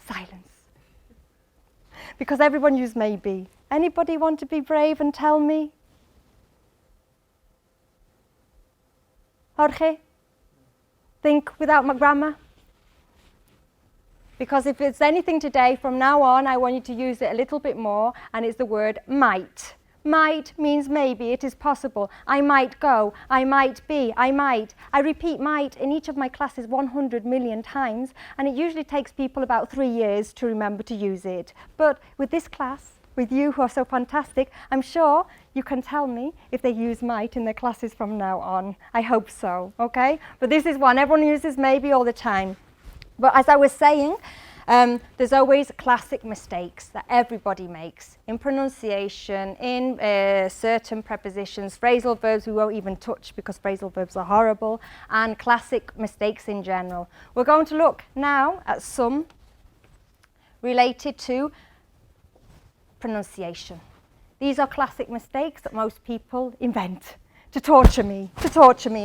Silence. Because everyone uses maybe. Anybody want to be brave and tell me? Jorge? Think without my grammar? Because if it's anything today, from now on, I want you to use it a little bit more, and it's the word might. Might means maybe, it is possible. I might go, I might be, I might. I repeat might in each of my classes 100 million times, and it usually takes people about 3 years to remember to use it. But with this class, with you who are so fantastic, I'm sure you can tell me if they use might in their classes from now on. I hope so, okay? But this is one, everyone uses maybe all the time. But as I was saying, there's always classic mistakes that everybody makes in pronunciation, in certain prepositions, phrasal verbs we won't even touch because phrasal verbs are horrible, and classic mistakes in general. We're going to look now at some related to pronunciation. These are classic mistakes that most people invent to torture me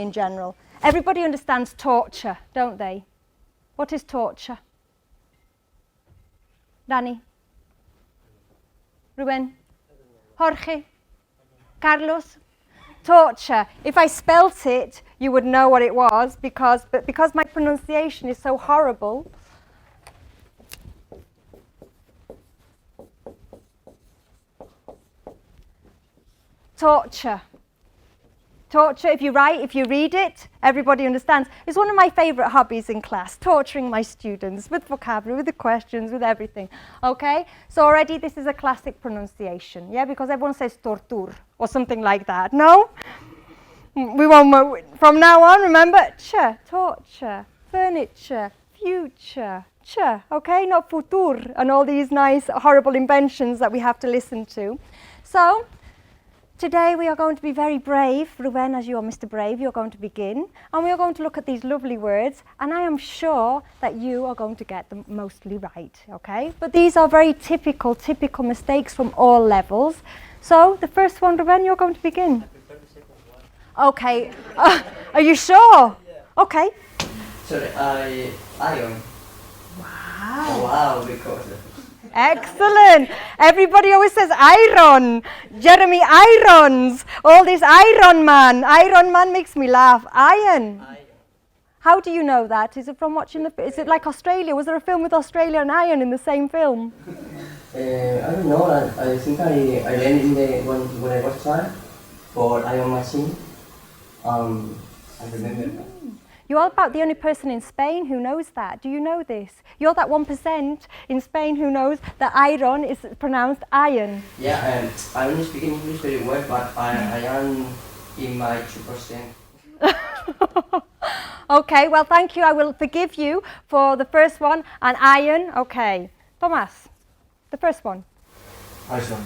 in general. Everybody understands torture, don't they? What is torture? Danny? Ruben? Jorge? Carlos? Torture. If I spelt it, you would know what it was, but because my pronunciation is so horrible, torture. Torture, if you read it, everybody understands. It's one of my favourite hobbies in class, torturing my students with vocabulary, with the questions, with everything. Okay? So already this is a classic pronunciation, yeah? Because everyone says tortur or something like that. No? We won't, from now on, remember, torture, furniture, future, okay? Not futur, and all these nice, horrible inventions that we have to listen to. So, today we are going to be very brave. Ruben, as you are Mr. Brave, you're going to begin. And we are going to look at these lovely words. And I am sure that you are going to get them mostly right, okay? But these are very typical mistakes from all levels. So the first one, Ruben, you're going to begin. Okay. Are you sure? Yeah. Okay. Sorry, iron. Wow. Wow, because Excellent. Everybody always says iron. Jeremy irons. All this Iron Man. Iron Man makes me laugh. Iron. How do you know that? Is it from watching the... Is it like Australia? Was there a film with Australia and iron in the same film? I don't know. I think I learned in the when I was child for iron machine. I remember. You're about the only person in Spain who knows that. Do you know this? You're that 1% in Spain who knows that iron is pronounced iron. Yeah, and I don't speak English very well, but I am in my 2%. Okay, well, thank you. I will forgive you for the first one. And iron, okay. Thomas, the first one. Iceland.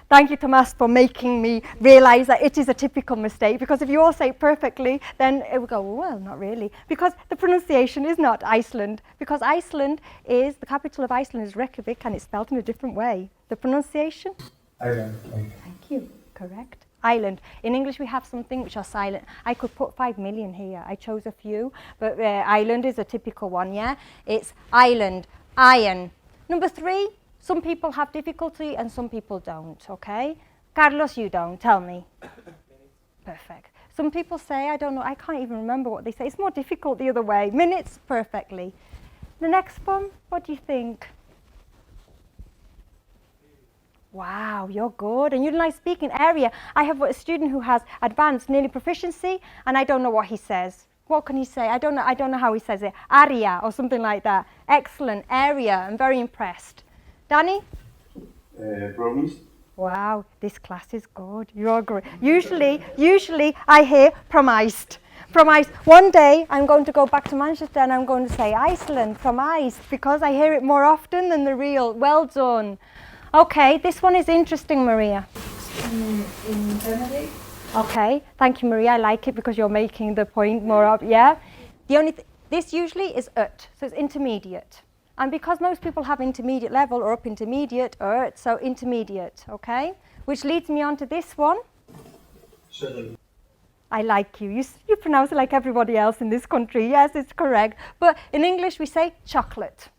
Thank you, Thomas, for making me realise that it is a typical mistake, because if you all say it perfectly, then it will go, well, not really, because the pronunciation is not Iceland, because Iceland is, the capital of Iceland is Reykjavik, and it's spelled in a different way. The pronunciation? Ireland. Thank you. Correct. Island. In English we have something which are silent. I could put 5 million here. I chose a few, but island is a typical one, yeah? It's island, iron. Number 3, some people have difficulty and some people don't, okay? Carlos, you don't. Tell me. Perfect. Some people say, I don't know, I can't even remember what they say. It's more difficult the other way. Minutes, perfectly. The next one, what do you think? Wow, you're good. And you're nice speaking area. I have a student who has advanced nearly proficiency, and I don't know what he says. What can he say? I don't know how he says it. Area or something like that. Excellent. Area. I'm very impressed. Danny? Promise. Wow, this class is good. You're great. Usually I hear promised. Promised. One day I'm going to go back to Manchester and I'm going to say Iceland, promised, because I hear it more often than the real. Well done. Okay, this one is interesting, Maria. In Germany. Okay, thank you, Maria. I like it because you're making the point more up. Yeah. The only this usually is ut, so it's intermediate. And because most people have intermediate level or up intermediate, so intermediate, okay? Which leads me on to this one. Söderlund. I like you. You pronounce it like everybody else in this country. Yes, it's correct. But in English we say chocolate.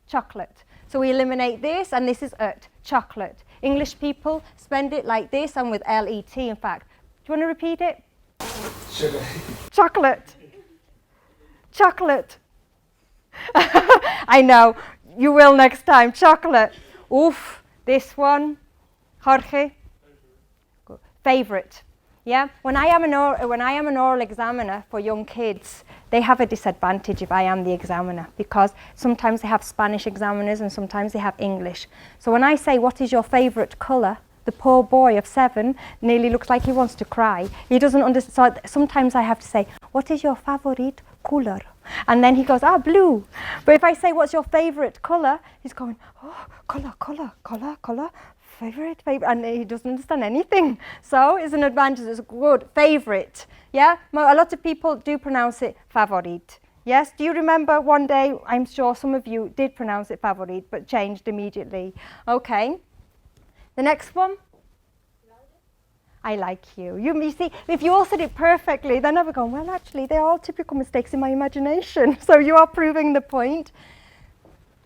Chocolate. So we eliminate this, and this is ut, chocolate. English people spend it like this and with L-E-T, in fact. Do you want to repeat it? Sugar. Chocolate. Chocolate. I know, you will next time. Chocolate. Oof, this one. Jorge. Favorite. Yeah, when I am an oral examiner for young kids, they have a disadvantage if I am the examiner, because sometimes they have Spanish examiners and sometimes they have English. So when I say, what is your favorite colour? The poor boy of 7 nearly looks like he wants to cry. He doesn't understand. So sometimes I have to say, what is your favorite colour? And then he goes, blue. But if I say, what's your favourite colour? He's going, oh, colour. Favorite, and he doesn't understand anything. So it's an advantage. It's good. Favorite. Yeah. A lot of people do pronounce it favorit. Yes. Do you remember one day? I'm sure some of you did pronounce it favorit, but changed immediately. Okay. The next one. I like you. You see, if you all said it perfectly, they're never going, well, actually, they're all typical mistakes in my imagination. So you are proving the point.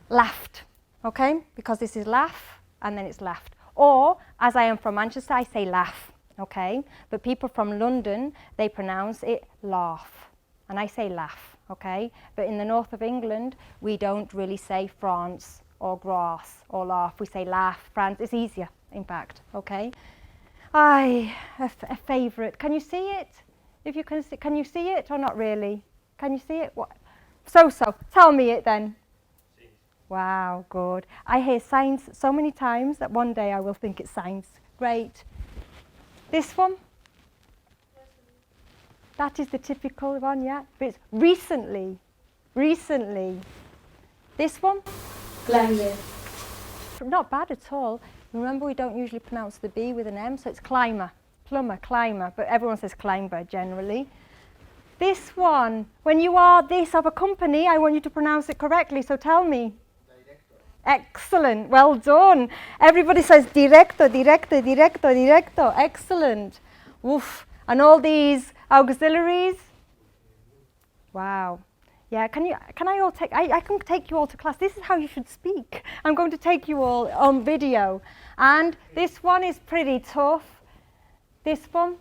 Laughed. Okay. Because this is laugh, and then it's laughed. Or, as I am from Manchester, I say laugh, okay? But people from London, they pronounce it laugh. And I say laugh, okay? But in the north of England, we don't really say France or grass or laugh. We say laugh, France. It's easier, in fact, okay? A favourite. Can you see it? If you can you see it or not really? Can you see it? What? So. Tell me it then. Wow, good. I hear science so many times that one day I will think it's science. Great. This one? That is the typical one, yeah? But it's recently. This one? Climber. Not bad at all. Remember, we don't usually pronounce the B with an M, so it's climber. Plumber, climber, but everyone says climber generally. This one, when you are this of a company, I want you to pronounce it correctly, so tell me. Excellent, well done. Everybody says directo. Excellent. Woof. And all these auxiliaries. Wow. Yeah, I can take you all to class. This is how you should speak. I'm going to take you all on video. And this one is pretty tough. This one.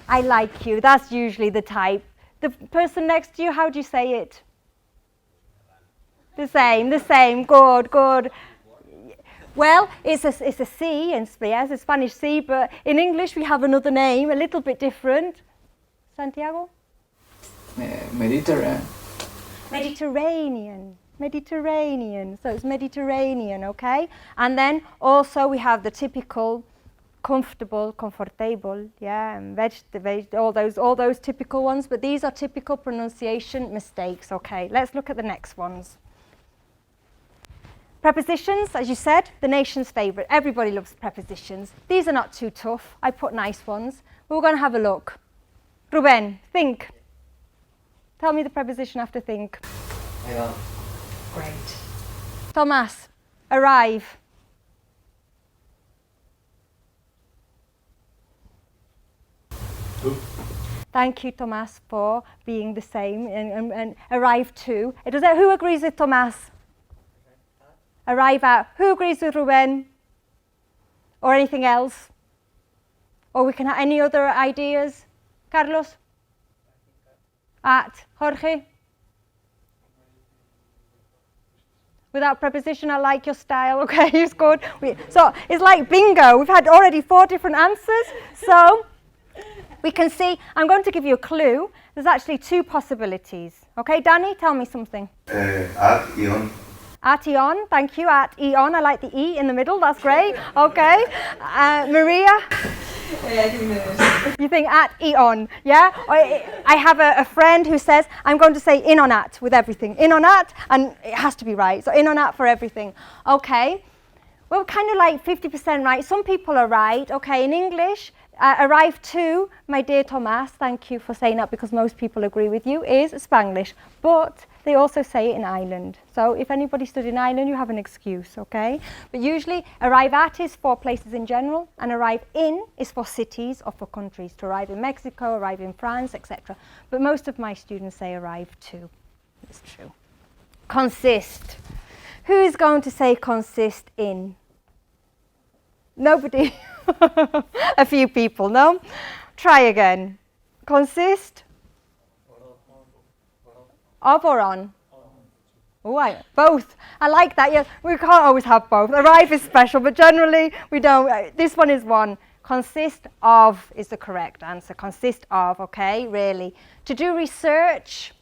I like you. That's usually the type. The person next to you, how do you say it? The same. Good, good. Well, it's a C, and yes, a Spanish C, but in English we have another name, a little bit different. Santiago? Mediterranean. Mediterranean. So it's Mediterranean, okay? And then also we have the typical comfortable, comfortable, yeah, and all those typical ones, but these are typical pronunciation mistakes, okay? Let's look at the next ones. Prepositions, as you said, the nation's favourite. Everybody loves prepositions. These are not too tough. I put nice ones. We're going to have a look. Ruben, think. Tell me the preposition after think. Yeah. Great. Thomas, arrive. Thank you, Thomas, for being the same and arrive to. Who agrees with Thomas? Arrive at. Who agrees with Ruben? Or anything else? Or we can have any other ideas? Carlos? At. Jorge? Without preposition, I like your style. Okay, it's good. So it's like bingo. We've had already 4 different answers. So we can see, I'm going to give you a clue. There's actually 2 possibilities. Okay, Danny, tell me something. At Ion. At Ion, thank you. At Ion, I like the E in the middle. That's great. Okay, Maria. You think at Ion, yeah? I have a friend who says, I'm going to say in on at with everything. In on at, and it has to be right. So in on at for everything. Okay, well, kind of like 50% right. Some people are right. Okay, in English, arrive to, my dear Thomas, thank you for saying that because most people agree with you, is Spanglish. But they also say it in Ireland. So if anybody stood in Ireland, you have an excuse, okay? But usually arrive at is for places in general, and arrive in is for cities or for countries. To arrive in Mexico, arrive in France, etc. But most of my students say arrive to. It's true. Consist. Who is going to say consist in? Nobody. A few people, no? Try again. Consist. Of or on? Oh, both. I like that. Yeah, we can't always have both. Arrive is special, but generally we don't. This one is one. Consist of is the correct answer. Consist of, okay, really. To do research.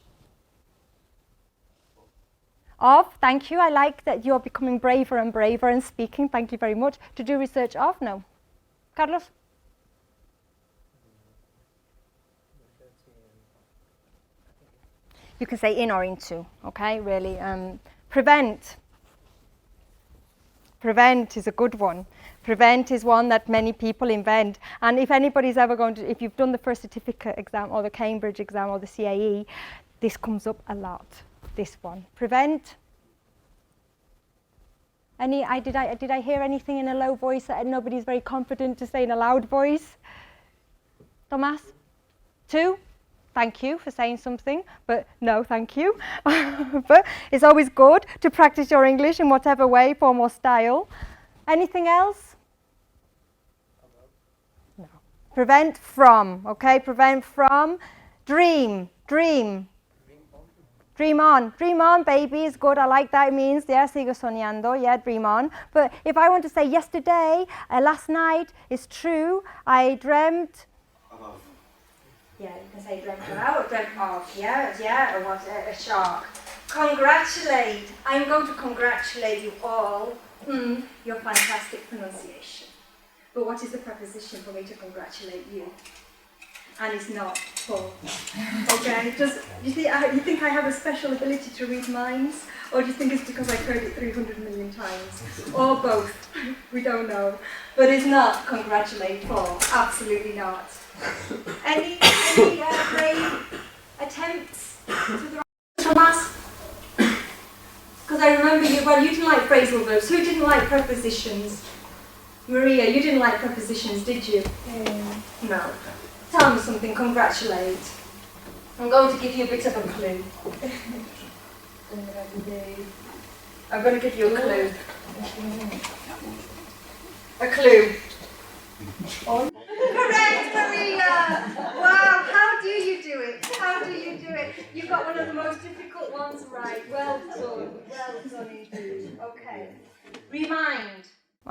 Of, thank you. I like that you're becoming braver and braver and speaking. Thank you very much. To do research of, no. Carlos? You can say in or into, okay, really. Prevent. Prevent is a good one. Prevent is one that many people invent. And if anybody's ever going to, if you've done the first certificate exam or the Cambridge exam or the CAE, this comes up a lot, this one. Prevent. Did I hear anything in a low voice that nobody's very confident to say in a loud voice? Thomas? 2? Thank you for saying something, but no, thank you. But it's always good to practice your English in whatever way, form or style. Anything else? No. Prevent from, okay? Prevent from. Dream. Dream on, baby is good. I like that. It means, yeah, sigo soñando, yeah, dream on. But if I want to say yesterday, last night, it's true, I dreamt. Yeah, you can say dreamt about or dreamt of, yeah, or what, a shark. Congratulate. I'm going to congratulate you all. Your fantastic pronunciation. But what is the preposition for me to congratulate you? And it's not full. Okay, just you think I have a special ability to read minds, or do you think it's because I've heard it 300 million times, or both? We don't know, but it's not congratulate full. Absolutely not. Any brave attempts to the Thomas? Because I remember you didn't like phrasal verbs. Who didn't like prepositions? Maria, you didn't like prepositions, did you? No. Tell me something, congratulate. I'm going to give you a bit of a clue. I'm going to give you a clue. A clue. Correct, Maria! Wow, how do you do it? How do you done. Well done indeed. Okay. Remind.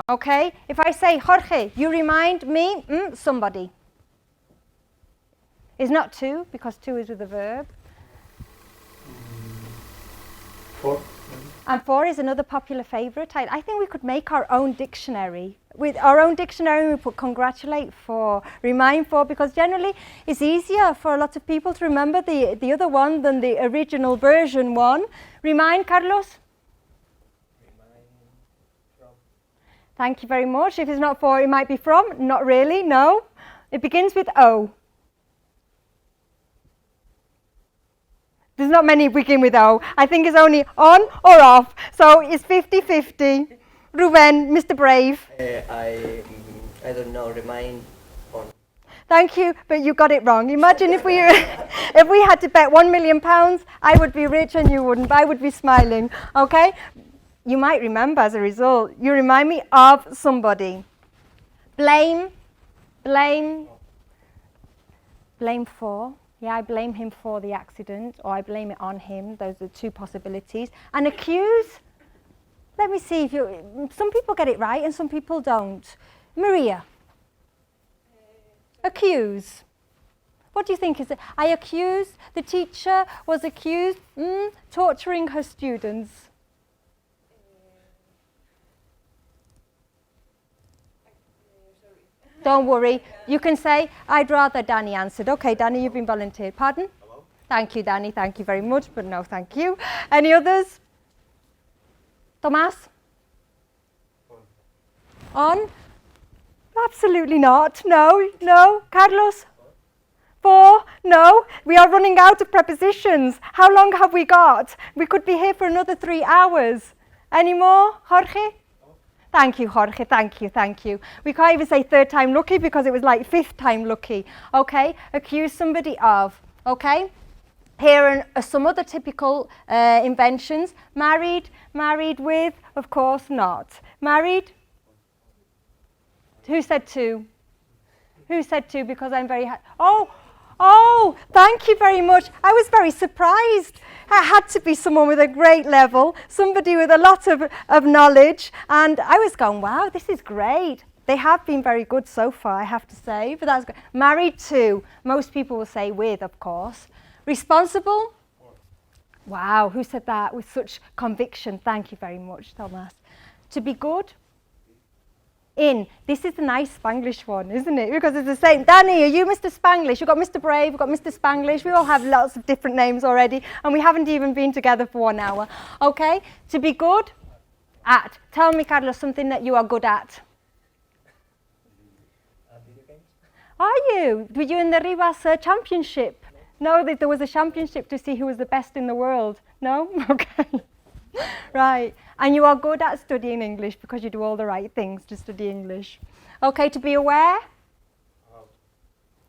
Okay. If I say, Jorge, you remind me, somebody. It's not to, because to is with a verb. For. And for is another popular favourite. I think we could make our own dictionary. With our own dictionary, we put congratulate for, remind for, because generally it's easier for a lot of people to remember the other one than the original version one. Remind, Carlos? Remind from. Thank you very much. If it's not for, it might be from. Not really, no. It begins with O. There's not many begin with O. I think it's only on or off. So it's 50-50. Ruben, Mr. Brave. I don't know, remind on. Thank you, but you got it wrong. Imagine if we if we had to bet £1 million, I would be rich and you wouldn't, but I would be smiling. Okay? You might remember as a result. You remind me of somebody. Blame. Blame for. Yeah, I blame him for the accident, or I blame it on him. Those are two possibilities. And accuse. Let me see if you. Some people get it right and some people don't. Maria. Accuse. What do you think is it? I accuse. The teacher was accused torturing her students. Don't worry. You can say, I'd rather Danny answered. Okay, Danny, you've been volunteered. Pardon? Hello? Thank you, Danny. Thank you very much, but no, thank you. Any others? Tomas? On? Absolutely not. No, no. Carlos? For? No. We are running out of prepositions. How long have we got? We could be here for another 3 hours. Any more? Jorge? Thank you, Jorge. Thank you, thank you. We can't even say third time lucky because it was like fifth time lucky. Okay? Accuse somebody of. Okay? Here are some other typical inventions. Married, married with, of course not. Married? Who said to? Who said to? Because I'm very Oh, thank you very much. I was very surprised. It had to be someone with a great level, somebody with a lot of knowledge. And I was going, wow, this is great. They have been very good so far, I have to say. But that's good. Married to. Most people will say with, of course. Responsible? Wow, who said that with such conviction? Thank you very much, Thomas. To be good? In. This is the nice Spanglish one, isn't it? Because it's the same. Danny, are you Mr. Spanglish? You've got Mr. Brave, you've got Mr. Spanglish. We all have lots of different names already, and we haven't even been together for 1 hour. Okay? To be good? At. Tell me, Carlos, something that you are good at. Video games? Are you? Were you in the Rivas championship? No, there was a championship to see who was the best in the world. No? Okay. Right. And you are good at studying English because you do all the right things to study English. Okay, to be aware?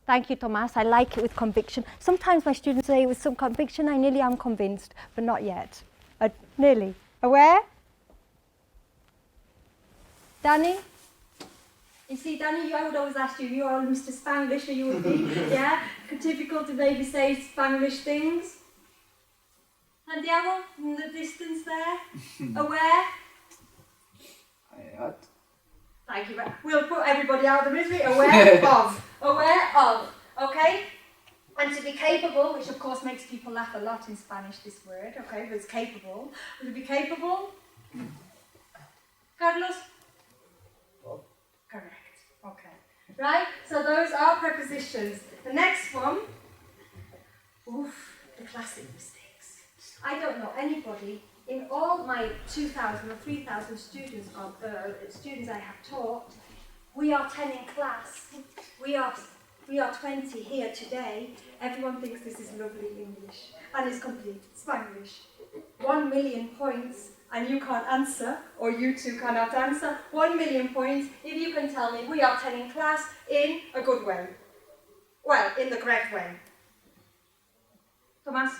Thank you, Thomas. I like it with conviction. Sometimes my students say with some conviction, I nearly am convinced, but not yet. Nearly. Aware? Danny? You see, Danny, I would always ask you, you're Mr. Spanglish, or you would be, yeah? Typical to maybe say Spanglish things. Santiago, in the distance there. Aware? What? Thank you. We'll put everybody out of the misery. Aware of. Aware of. Okay? And to be capable, which of course makes people laugh a lot in Spanish, this word, okay, but it's capable. To be capable? Carlos? Oh. Correct. Okay. Right? So those are prepositions. The next one, the classic mistake. I don't know anybody in all my 2,000 or 3,000 students I have taught. We are 10 in class. We are 20 here today. Everyone thinks this is lovely English and it's complete Spanglish. 1 million points and you can't answer, or you two cannot answer. 1 million points if you can tell me we are 10 in class in a good way. Well, in the correct way. Thomas?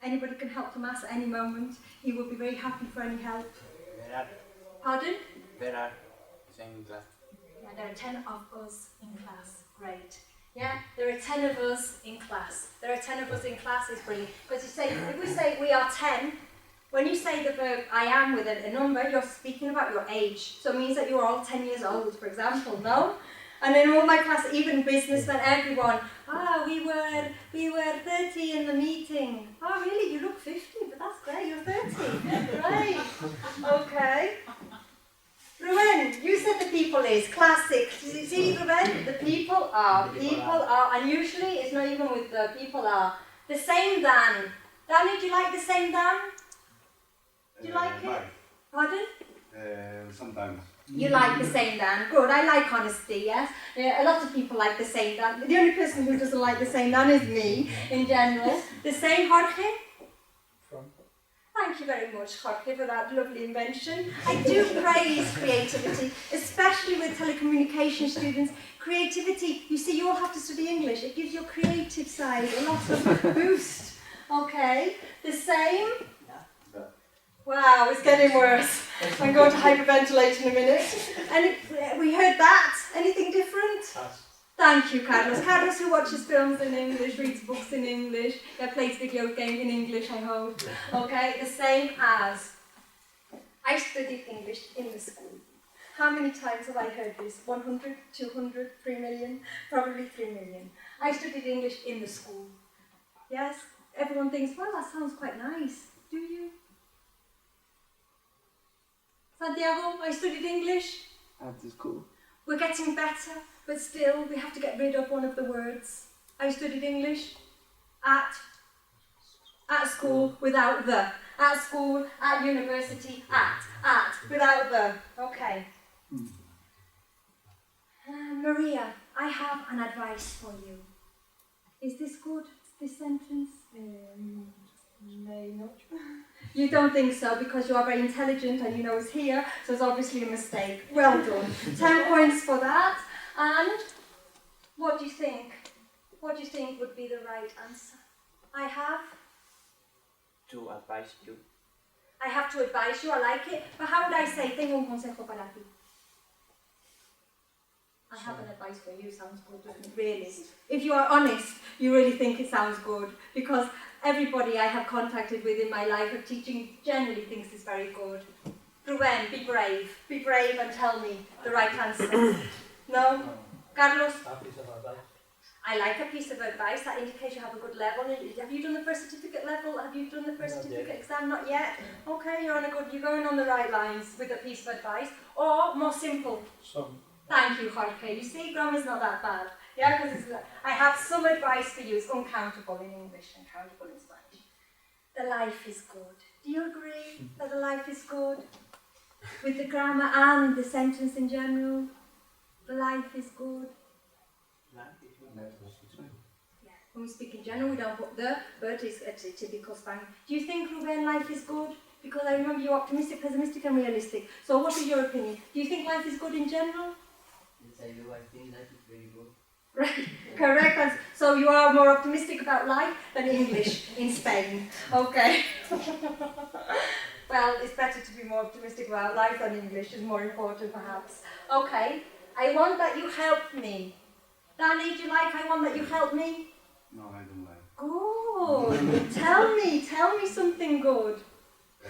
Anybody can help Tomas at any moment. He will be very happy for any help. There are. Pardon? There are. Same class. Yeah, there are 10 of us in class. Great. Yeah, there are 10 of us in class. There are 10 of us in class is brilliant. Because if we say we are 10, when you say the verb I am with a number, you're speaking about your age. So it means that you're all 10 years old, for example, no? And in all my class, even businessmen, everyone, we were 30 in the meeting. Oh, really? You look 50, but that's great, you're 30. Right. Okay. Ruben, you said the people is classic. See, Ruben, the people are, and usually it's not even with the people are. The same Dan. Danny, do you like the same Dan? Do you like it? Pardon? Sometimes. You like the same Dan. Good, I like honesty, yes? A lot of people like the same Dan. The only person who doesn't like the same Dan is me, in general. The same, Jorge? Thank you very much, Jorge, for that lovely invention. I do praise creativity, especially with telecommunication students. Creativity, you see, you all have to study English. It gives your creative side a lot of boost. Okay, the same? Wow, it's getting worse. I'm going to hyperventilate in a minute. And we heard that. Anything different? Thank you, Carlos. Carlos, who watches films in English, reads books in English, plays video games in English, I hope. Okay, the same as. I studied English in the school. How many times have I heard this? 100, 200, 3 million? Probably 3 million. I studied English in the school. Yes? Everyone thinks, well, that sounds quite nice. Do you? Santiago, I studied English. At the school. We're getting better, but still we have to get rid of one of the words. I studied English at school without the. At school, at university, at, without the. Okay. Maria, I have an advice for you. Is this good, this sentence? May not. You don't think so because you are very intelligent and you know it's here, so it's obviously a mistake. Well done. 10 points for that. And what do you think? What do you think would be the right answer? I have To advise you. I have to advise you, I like it. But how would I say, tengo un consejo para ti? I have an advice for you, sounds good, doesn't it? Really. If you are honest, you really think it sounds good. Because everybody I have contacted with in my life of teaching generally thinks it's very good. Ruben, be brave. Be brave and tell me the right answer. No? Carlos? I like a piece of advice that indicates you have a good level. Have you done the first certificate level? Have you done the first certificate exam? Not yet? Okay, you're going on the right lines with a piece of advice. Or, more simple. Thank you, Jorge. You see, grammar's not that bad. Yeah, because I have some advice for you. It's uncountable in English and countable in Spanish. The life is good. Do you agree that the life is good? With the grammar and the sentence in general? The life is good. Yeah. When we speak in general, we don't put the, but it's a typical Spanish. Do you think, Ruben, life is good? Because I remember you're optimistic, pessimistic, and realistic. So what is your opinion? Do you think life is good in general? Yes, I do. I think life is very good. Right, correct. So you are more optimistic about life than English in Spain. Okay. Well, it's better to be more optimistic about life than English. It's more important, perhaps. Okay. I want that you help me. Danny, do you like I want that you help me? No, I don't like. Good. Tell me something good. I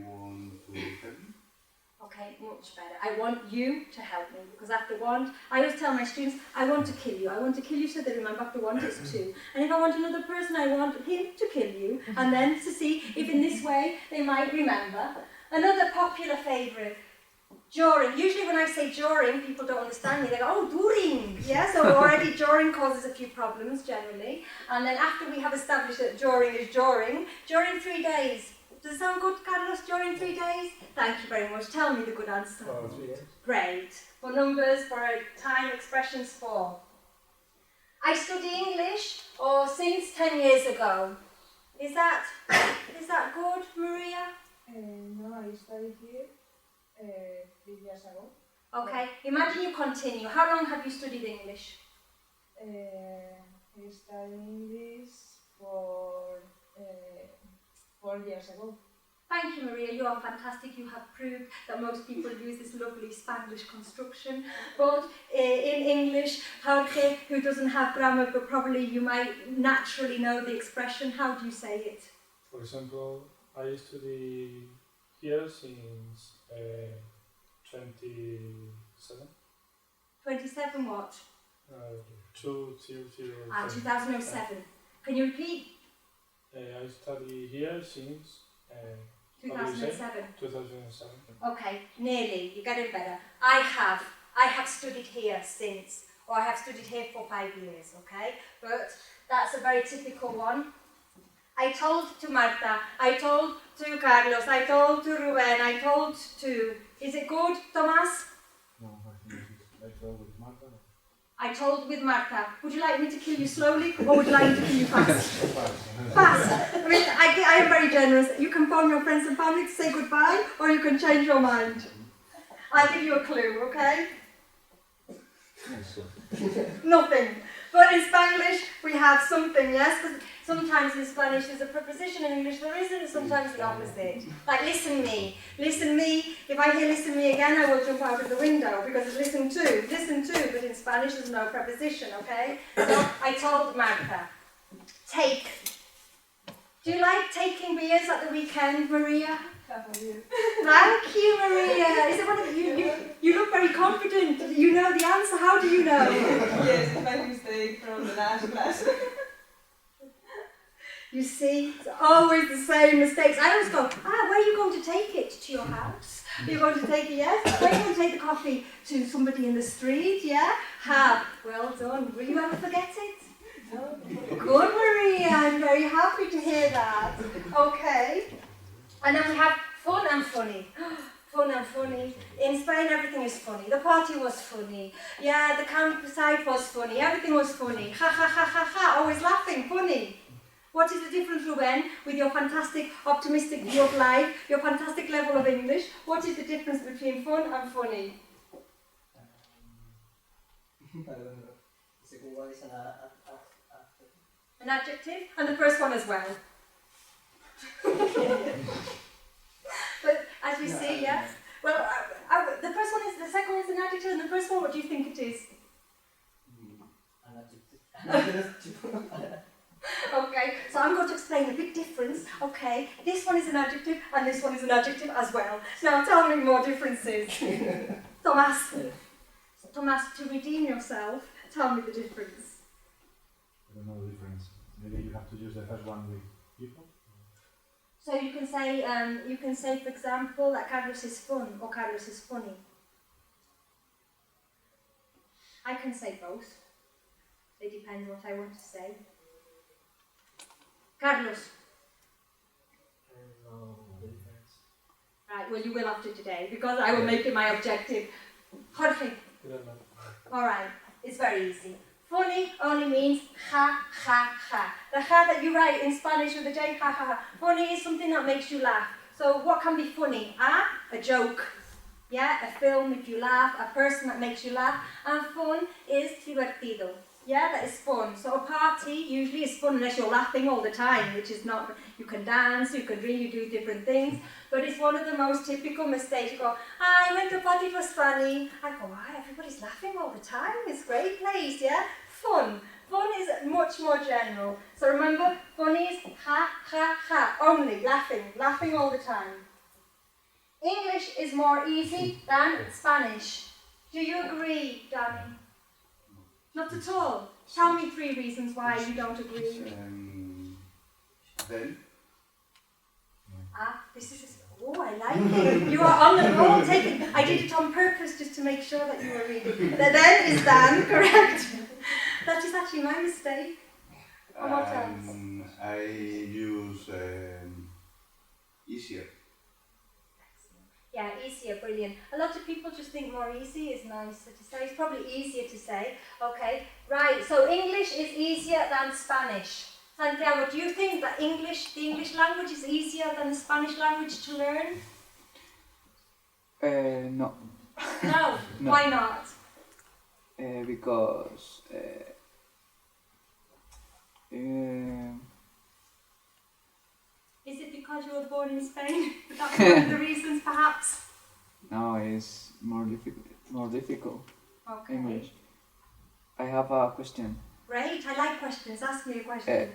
want to help you. Okay, much better. I want you to help me, because after want, I always tell my students, I want to kill you. I want to kill you so they remember after want it's two. And if I want another person, I want him to kill you, and then to see if in this way they might remember. Another popular favourite, during. Usually when I say during, people don't understand me. They go, oh, during. Yeah, so already during causes a few problems generally. And then after we have established that during is during 3 days. Does it sound good, Carlos? During 3 days? Thank you very much. Tell me the good answer. 3 days. Great. For numbers, for time, expressions, for. I study English, or since 10 years ago. Is that good, Maria? No, I studied here 3 years ago. Okay. Imagine you continue. How long have you studied English? I studied English for 4 years ago. Thank you, Maria. You are fantastic. You have proved that most people use this lovely Spanglish construction. But in English, Jorge, who doesn't have grammar, but probably you might naturally know the expression. How do you say it? For example, I study here since 27. 27 what? 2007. 2007. Can you repeat? I study here since 2007. 2007. Okay, nearly. You're getting better. I have studied here since, or I have studied here for 5 years, okay? But that's a very typical one. I told to Marta, I told to Carlos, I told to Ruben, I told to... Is it good, Tomas? No, I think I told with Marta. I told with Marta. Would you like me to kill you slowly, or would you like me to kill you fast? Fast. I mean, I am very generous. You can phone your friends and family to say goodbye, or you can change your mind. I'll give you a clue, okay? Nothing. But in Spanglish, we have something, yes? But sometimes in Spanish there's a preposition, in English there isn't, and sometimes the opposite. Like listen me. Listen me. If I hear listen me again, I will jump out of the window because it's listen to. Listen to, but in Spanish there's no preposition, okay? So I told Marta, take. Do you like taking beers at the weekend, Maria? Thank you, Maria. Is it one of you look very confident. You know the answer. How do you know? Yes, it's my mistake from the last class. You see, it's always the same mistakes. I always go, where are you going to take it? To your house? Are you going to take it, yes? Where are you going to take the coffee? To somebody in the street, yeah? Well done. Will you ever forget it? No. Good, Maria. I'm very happy to hear that. Okay. And then we have fun and funny. Fun and funny. In Spain, everything is funny. The party was funny. Yeah, the campsite was funny. Everything was funny. Ha ha ha ha ha. Always laughing. Funny. What is the difference, Ruben, with your fantastic, optimistic view of life, your fantastic level of English? What is the difference between fun and funny? The second one is An adjective, and the first one as well. But as we see, yes. Well, the first one is, the second one is an adjective, and the first one, what do you think it is? an adjective. Okay, so I'm going to explain a big difference. Okay, this one is an adjective, and this one is an adjective as well. Now tell me more differences. Tomas, to redeem yourself, tell me the difference. I don't know the difference. Maybe you have to use the first one with people. So you can say, for example, that Carlos is fun or Carlos is funny. I can say both. It depends what I want to say. Carlos. Right, well you will after today, because I will make it my objective. Jorge. All right, it's very easy. Funny only means ha, ha, ha. The ha that you write in Spanish with the J, ha, ha, ha. Funny is something that makes you laugh. So what can be funny? A joke. Yeah, a film if you laugh, a person that makes you laugh. And fun is divertido. Yeah, that is fun. So a party usually is fun unless you're laughing all the time, which is not, you can dance, you can drink, you do different things. But it's one of the most typical mistakes. You go, I went to a party, it was funny. I go, why? Everybody's laughing all the time. It's a great place, yeah? Fun. Fun is much more general. So remember, funny is ha, ha, ha. Only laughing all the time. English is more easy than Spanish. Do you agree, Danny? Not at all. Tell me 3 reasons why you don't agree. Then? This is... Oh, I like it. You are on the roll. Take it. I did it on purpose just to make sure that you were reading. The then is Dan, correct? That is actually my mistake. Or what else? I use easier. Yeah, easier, brilliant. A lot of people just think more easy is nicer to say. It's probably easier to say. Okay, right. So English is easier than Spanish. Santiago, do you think that the English language is easier than the Spanish language to learn? No. No? No. Why not? Because Is it because you were born in Spain? Is that one of the reasons, perhaps? No, it's more difficult. Okay. English. I have a question. Great, I like questions. Ask me a question.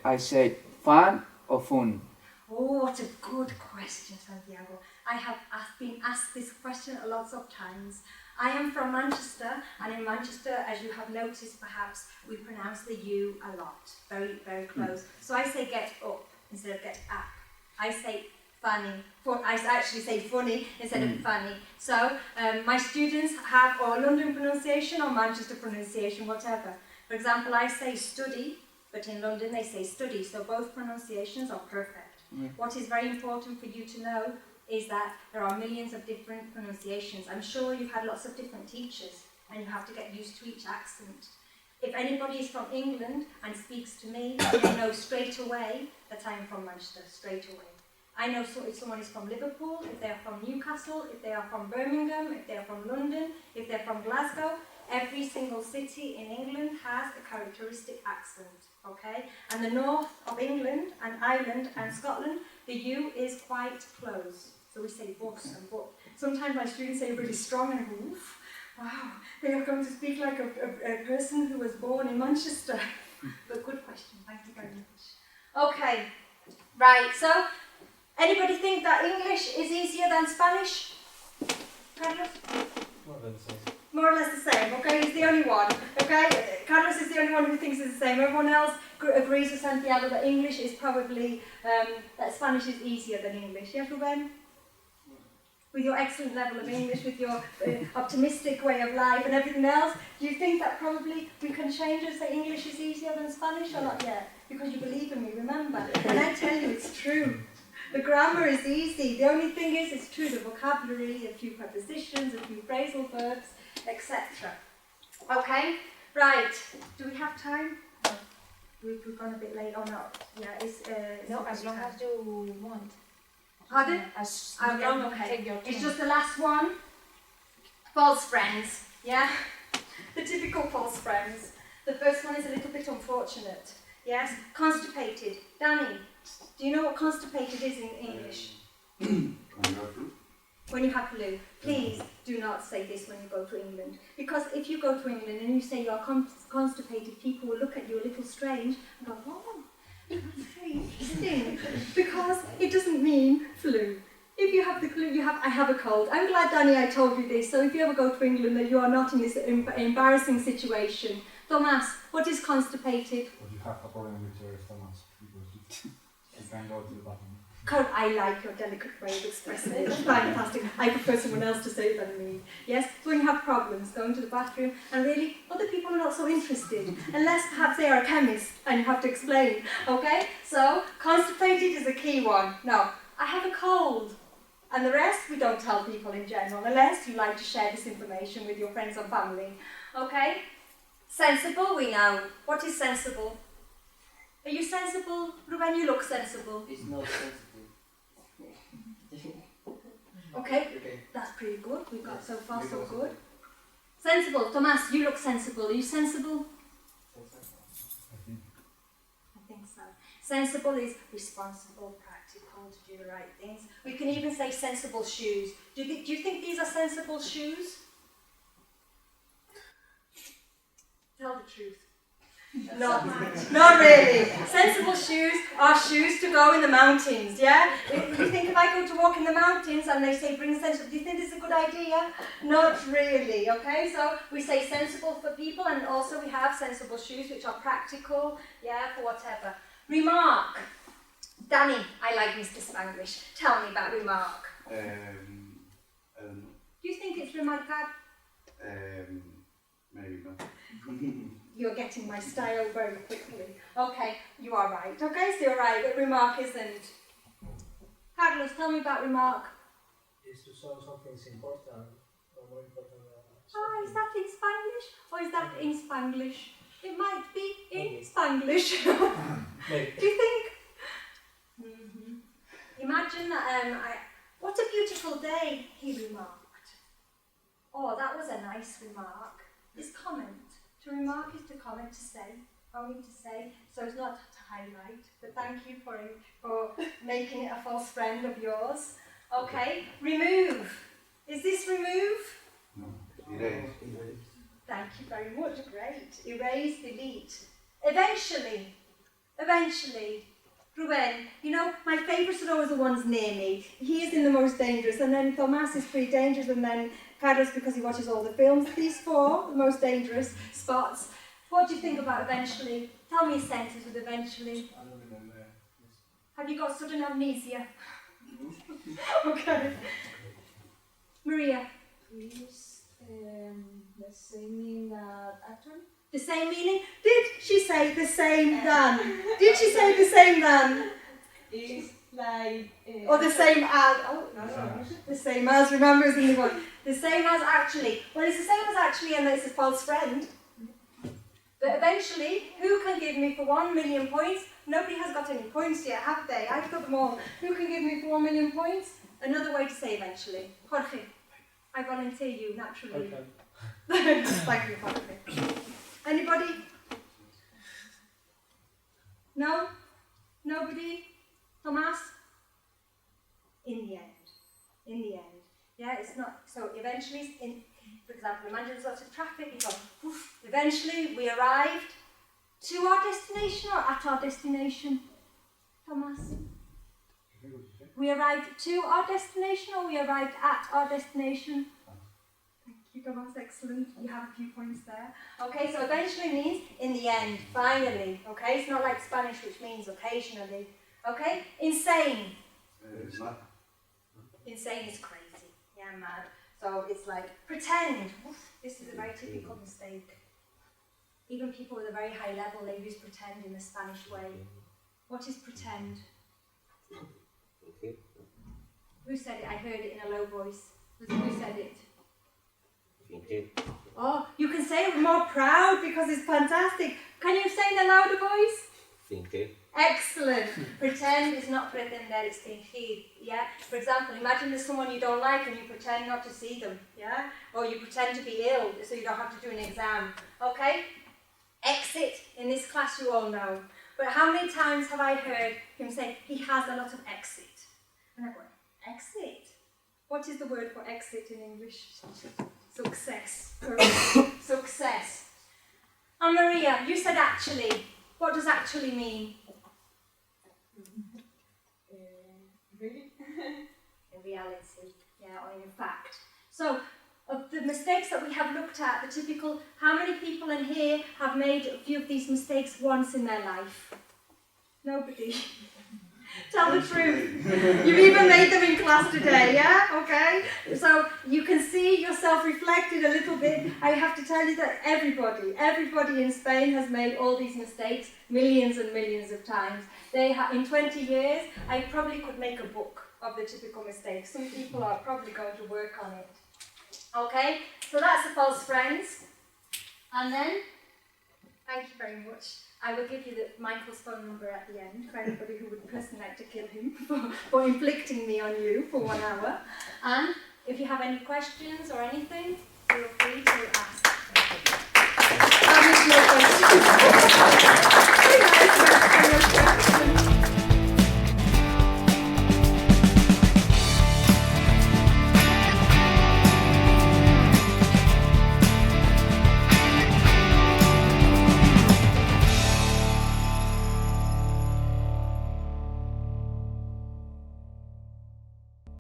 I say fun or fun? Oh, what a good question, Santiago. I have been asked this question lots of times. I am from Manchester, and in Manchester, as you have noticed perhaps, we pronounce the U a lot, very, very close. So I say get up instead of get up. I say funny. I actually say funny instead of funny. So my students have or London pronunciation or Manchester pronunciation, whatever. For example, I say study, but in London they say study, so both pronunciations are perfect. What is very important for you to know is that there are millions of different pronunciations. I'm sure you've had lots of different teachers and you have to get used to each accent. If anybody is from England and speaks to me, they know straight away that I am from Manchester, straight away. I know if someone is from Liverpool, if they are from Newcastle, if they are from Birmingham, if they are from London, if they're from Glasgow. Every single city in England has a characteristic accent, okay? And the north of England and Ireland and Scotland, the U is quite close. So we say bus and but. Sometimes my students say really strong and oof. Wow, they are going to speak like a person who was born in Manchester. But good question, thank you very much. Okay, right, so anybody think that English is easier than Spanish? Carlos? More or less the same, okay? He's the only one, okay? Carlos is the only one who thinks it's the same. Everyone else agrees with Santiago that English is probably, that Spanish is easier than English. Yes, Ruben? With your excellent level of English, with your optimistic way of life and everything else, do you think that probably we can change and say English is easier than Spanish or not yet? Because you believe in me, remember? And I tell you, it's true. The grammar is easy. The only thing is, it's true, the vocabulary, a few prepositions, a few phrasal verbs, etc. Okay? Right. Do we have time? No. We've gone a bit late or not? Yeah, it's... no, as long as you want. Pardon? As okay. take your time. It's just the last one. False friends. Yeah? The typical false friends. The first one is a little bit unfortunate. Yes? Constipated. Danny, do you know what constipated is in English? When you have flu. Please do not say this when you go to England. Because if you go to England and you say you are constipated, people will look at you a little strange and go, oh, that's very interesting. Because it doesn't mean flu. If you have the flu, I have a cold. I'm glad, Danny, I told you this. So if you ever go to England that you are not in this embarrassing situation. Thomas, what is constipated? Or you have a problem with your stomach because you can go to the bathroom. I like your delicate way of expressing it. It's fantastic. I prefer someone else to say it than me. Yes? So when you have problems going to the bathroom, and really, other people are not so interested, unless perhaps they are a chemist and you have to explain. Okay? So, constipated is a key one. Now, I have a cold. And the rest, we don't tell people in general, unless you like to share this information with your friends and family. Okay? Sensible, we know. What is sensible? Are you sensible? Ruben, you look sensible. It's not sensible. Okay, that's pretty good. We've got so far so good. Sensible. Thomas, you look sensible. Are you sensible? I think so. Sensible is responsible, practical, to do the right things. We can even say sensible shoes. Do you think these are sensible shoes? Tell the truth. Not really. Sensible shoes are shoes to go in the mountains, yeah? You think if I go to walk in the mountains and they say bring sensible, do you think this is a good idea? Not really, okay? So we say sensible for people, and also we have sensible shoes which are practical, yeah, for whatever. Remark. Danny, I like Mr. Spanglish. Tell me about remark. I don't know. Do you think it's remarcar? Maybe not. You're getting my style very quickly. Okay, you are right. Okay, so you're right, but remark isn't. Carlos, tell me about remark. Is to show something's important or more important than Ah, is that in Spanglish or is that in Spanglish? It might be in Spanglish. Do you think? Imagine that, what a beautiful day, he remarked. Oh, that was a nice remark. Is comment. To remark is to comment, to say. only to say, so it's not to highlight, but thank you for making it a false friend of yours. Okay, remove. Is this remove? No, erase. Thank you very much, great. Erase, delete. Eventually, Ruben, you know, my favourites are always the ones near me. He is in the most dangerous, and then Tomas is pretty dangerous, and then Carlos because he watches all the films. These four, the most dangerous spots. What do you think about eventually? Tell me a sentence with eventually. I don't remember. Have you got sudden amnesia? Okay. Maria? Is the same meaning that actually? The same meaning? Did she say the same than? Did she say the same than? Is like... Or the same as? Oh, no. The same as, remember, is the one. The same as actually. Well, it's the same as actually, and it's a false friend. But eventually, who can give me for 1 million points? Nobody has got any points yet, have they? I've got them all. Who can give me for 1 million points? Another way to say eventually. Jorge, I volunteer you naturally. Okay. Thank you, Jorge. Anybody? No? Nobody? Tomas? In the end. Yeah, it's not, so eventually, for example, imagine there's lots of traffic, you go, poof, eventually we arrived to our destination or at our destination? Thomas? We arrived to our destination or we arrived at our destination? Thank you, Thomas, excellent. You have a few points there. Okay, so eventually means in the end, finally. Okay, it's not like Spanish, which means occasionally. Okay, insane. It's not. Insane is crazy. Yeah, mad. So it's like pretend. Oof, this is a very typical mistake. Even people with a very high level, they use pretend in the Spanish way. What is pretend? Who said it? I heard it in a low voice. Who said it? Oh, you can say it more proud because it's fantastic. Can you say in a louder voice? Excellent. Pretend is not pretender, it's fingir. Yeah. For example, imagine there's someone you don't like and you pretend not to see them. Yeah. Or you pretend to be ill so you don't have to do an exam. Okay. Exit. In this class, you all know. But how many times have I heard him say he has a lot of exit? And I go, exit. What is the word for exit in English? Success. Correct. Success. And Maria, you said actually. What does actually mean? Really? In reality, yeah, or in fact. So, of the mistakes that we have looked at, the typical, how many people in here have made a few of these mistakes once in their life? Nobody. Tell the truth. You've even made them in class today, yeah? Okay? So you can see yourself reflected a little bit. I have to tell you that everybody in Spain has made all these mistakes millions and millions of times. In 20 years, I probably could make a book of the typical mistakes. Some people are probably going to work on it. Okay? So that's the false friends. And then, thank you very much. I will give you Michael's phone number at the end for anybody who would personally like to kill him for inflicting me on you for 1 hour. And if you have any questions or anything, feel free to ask.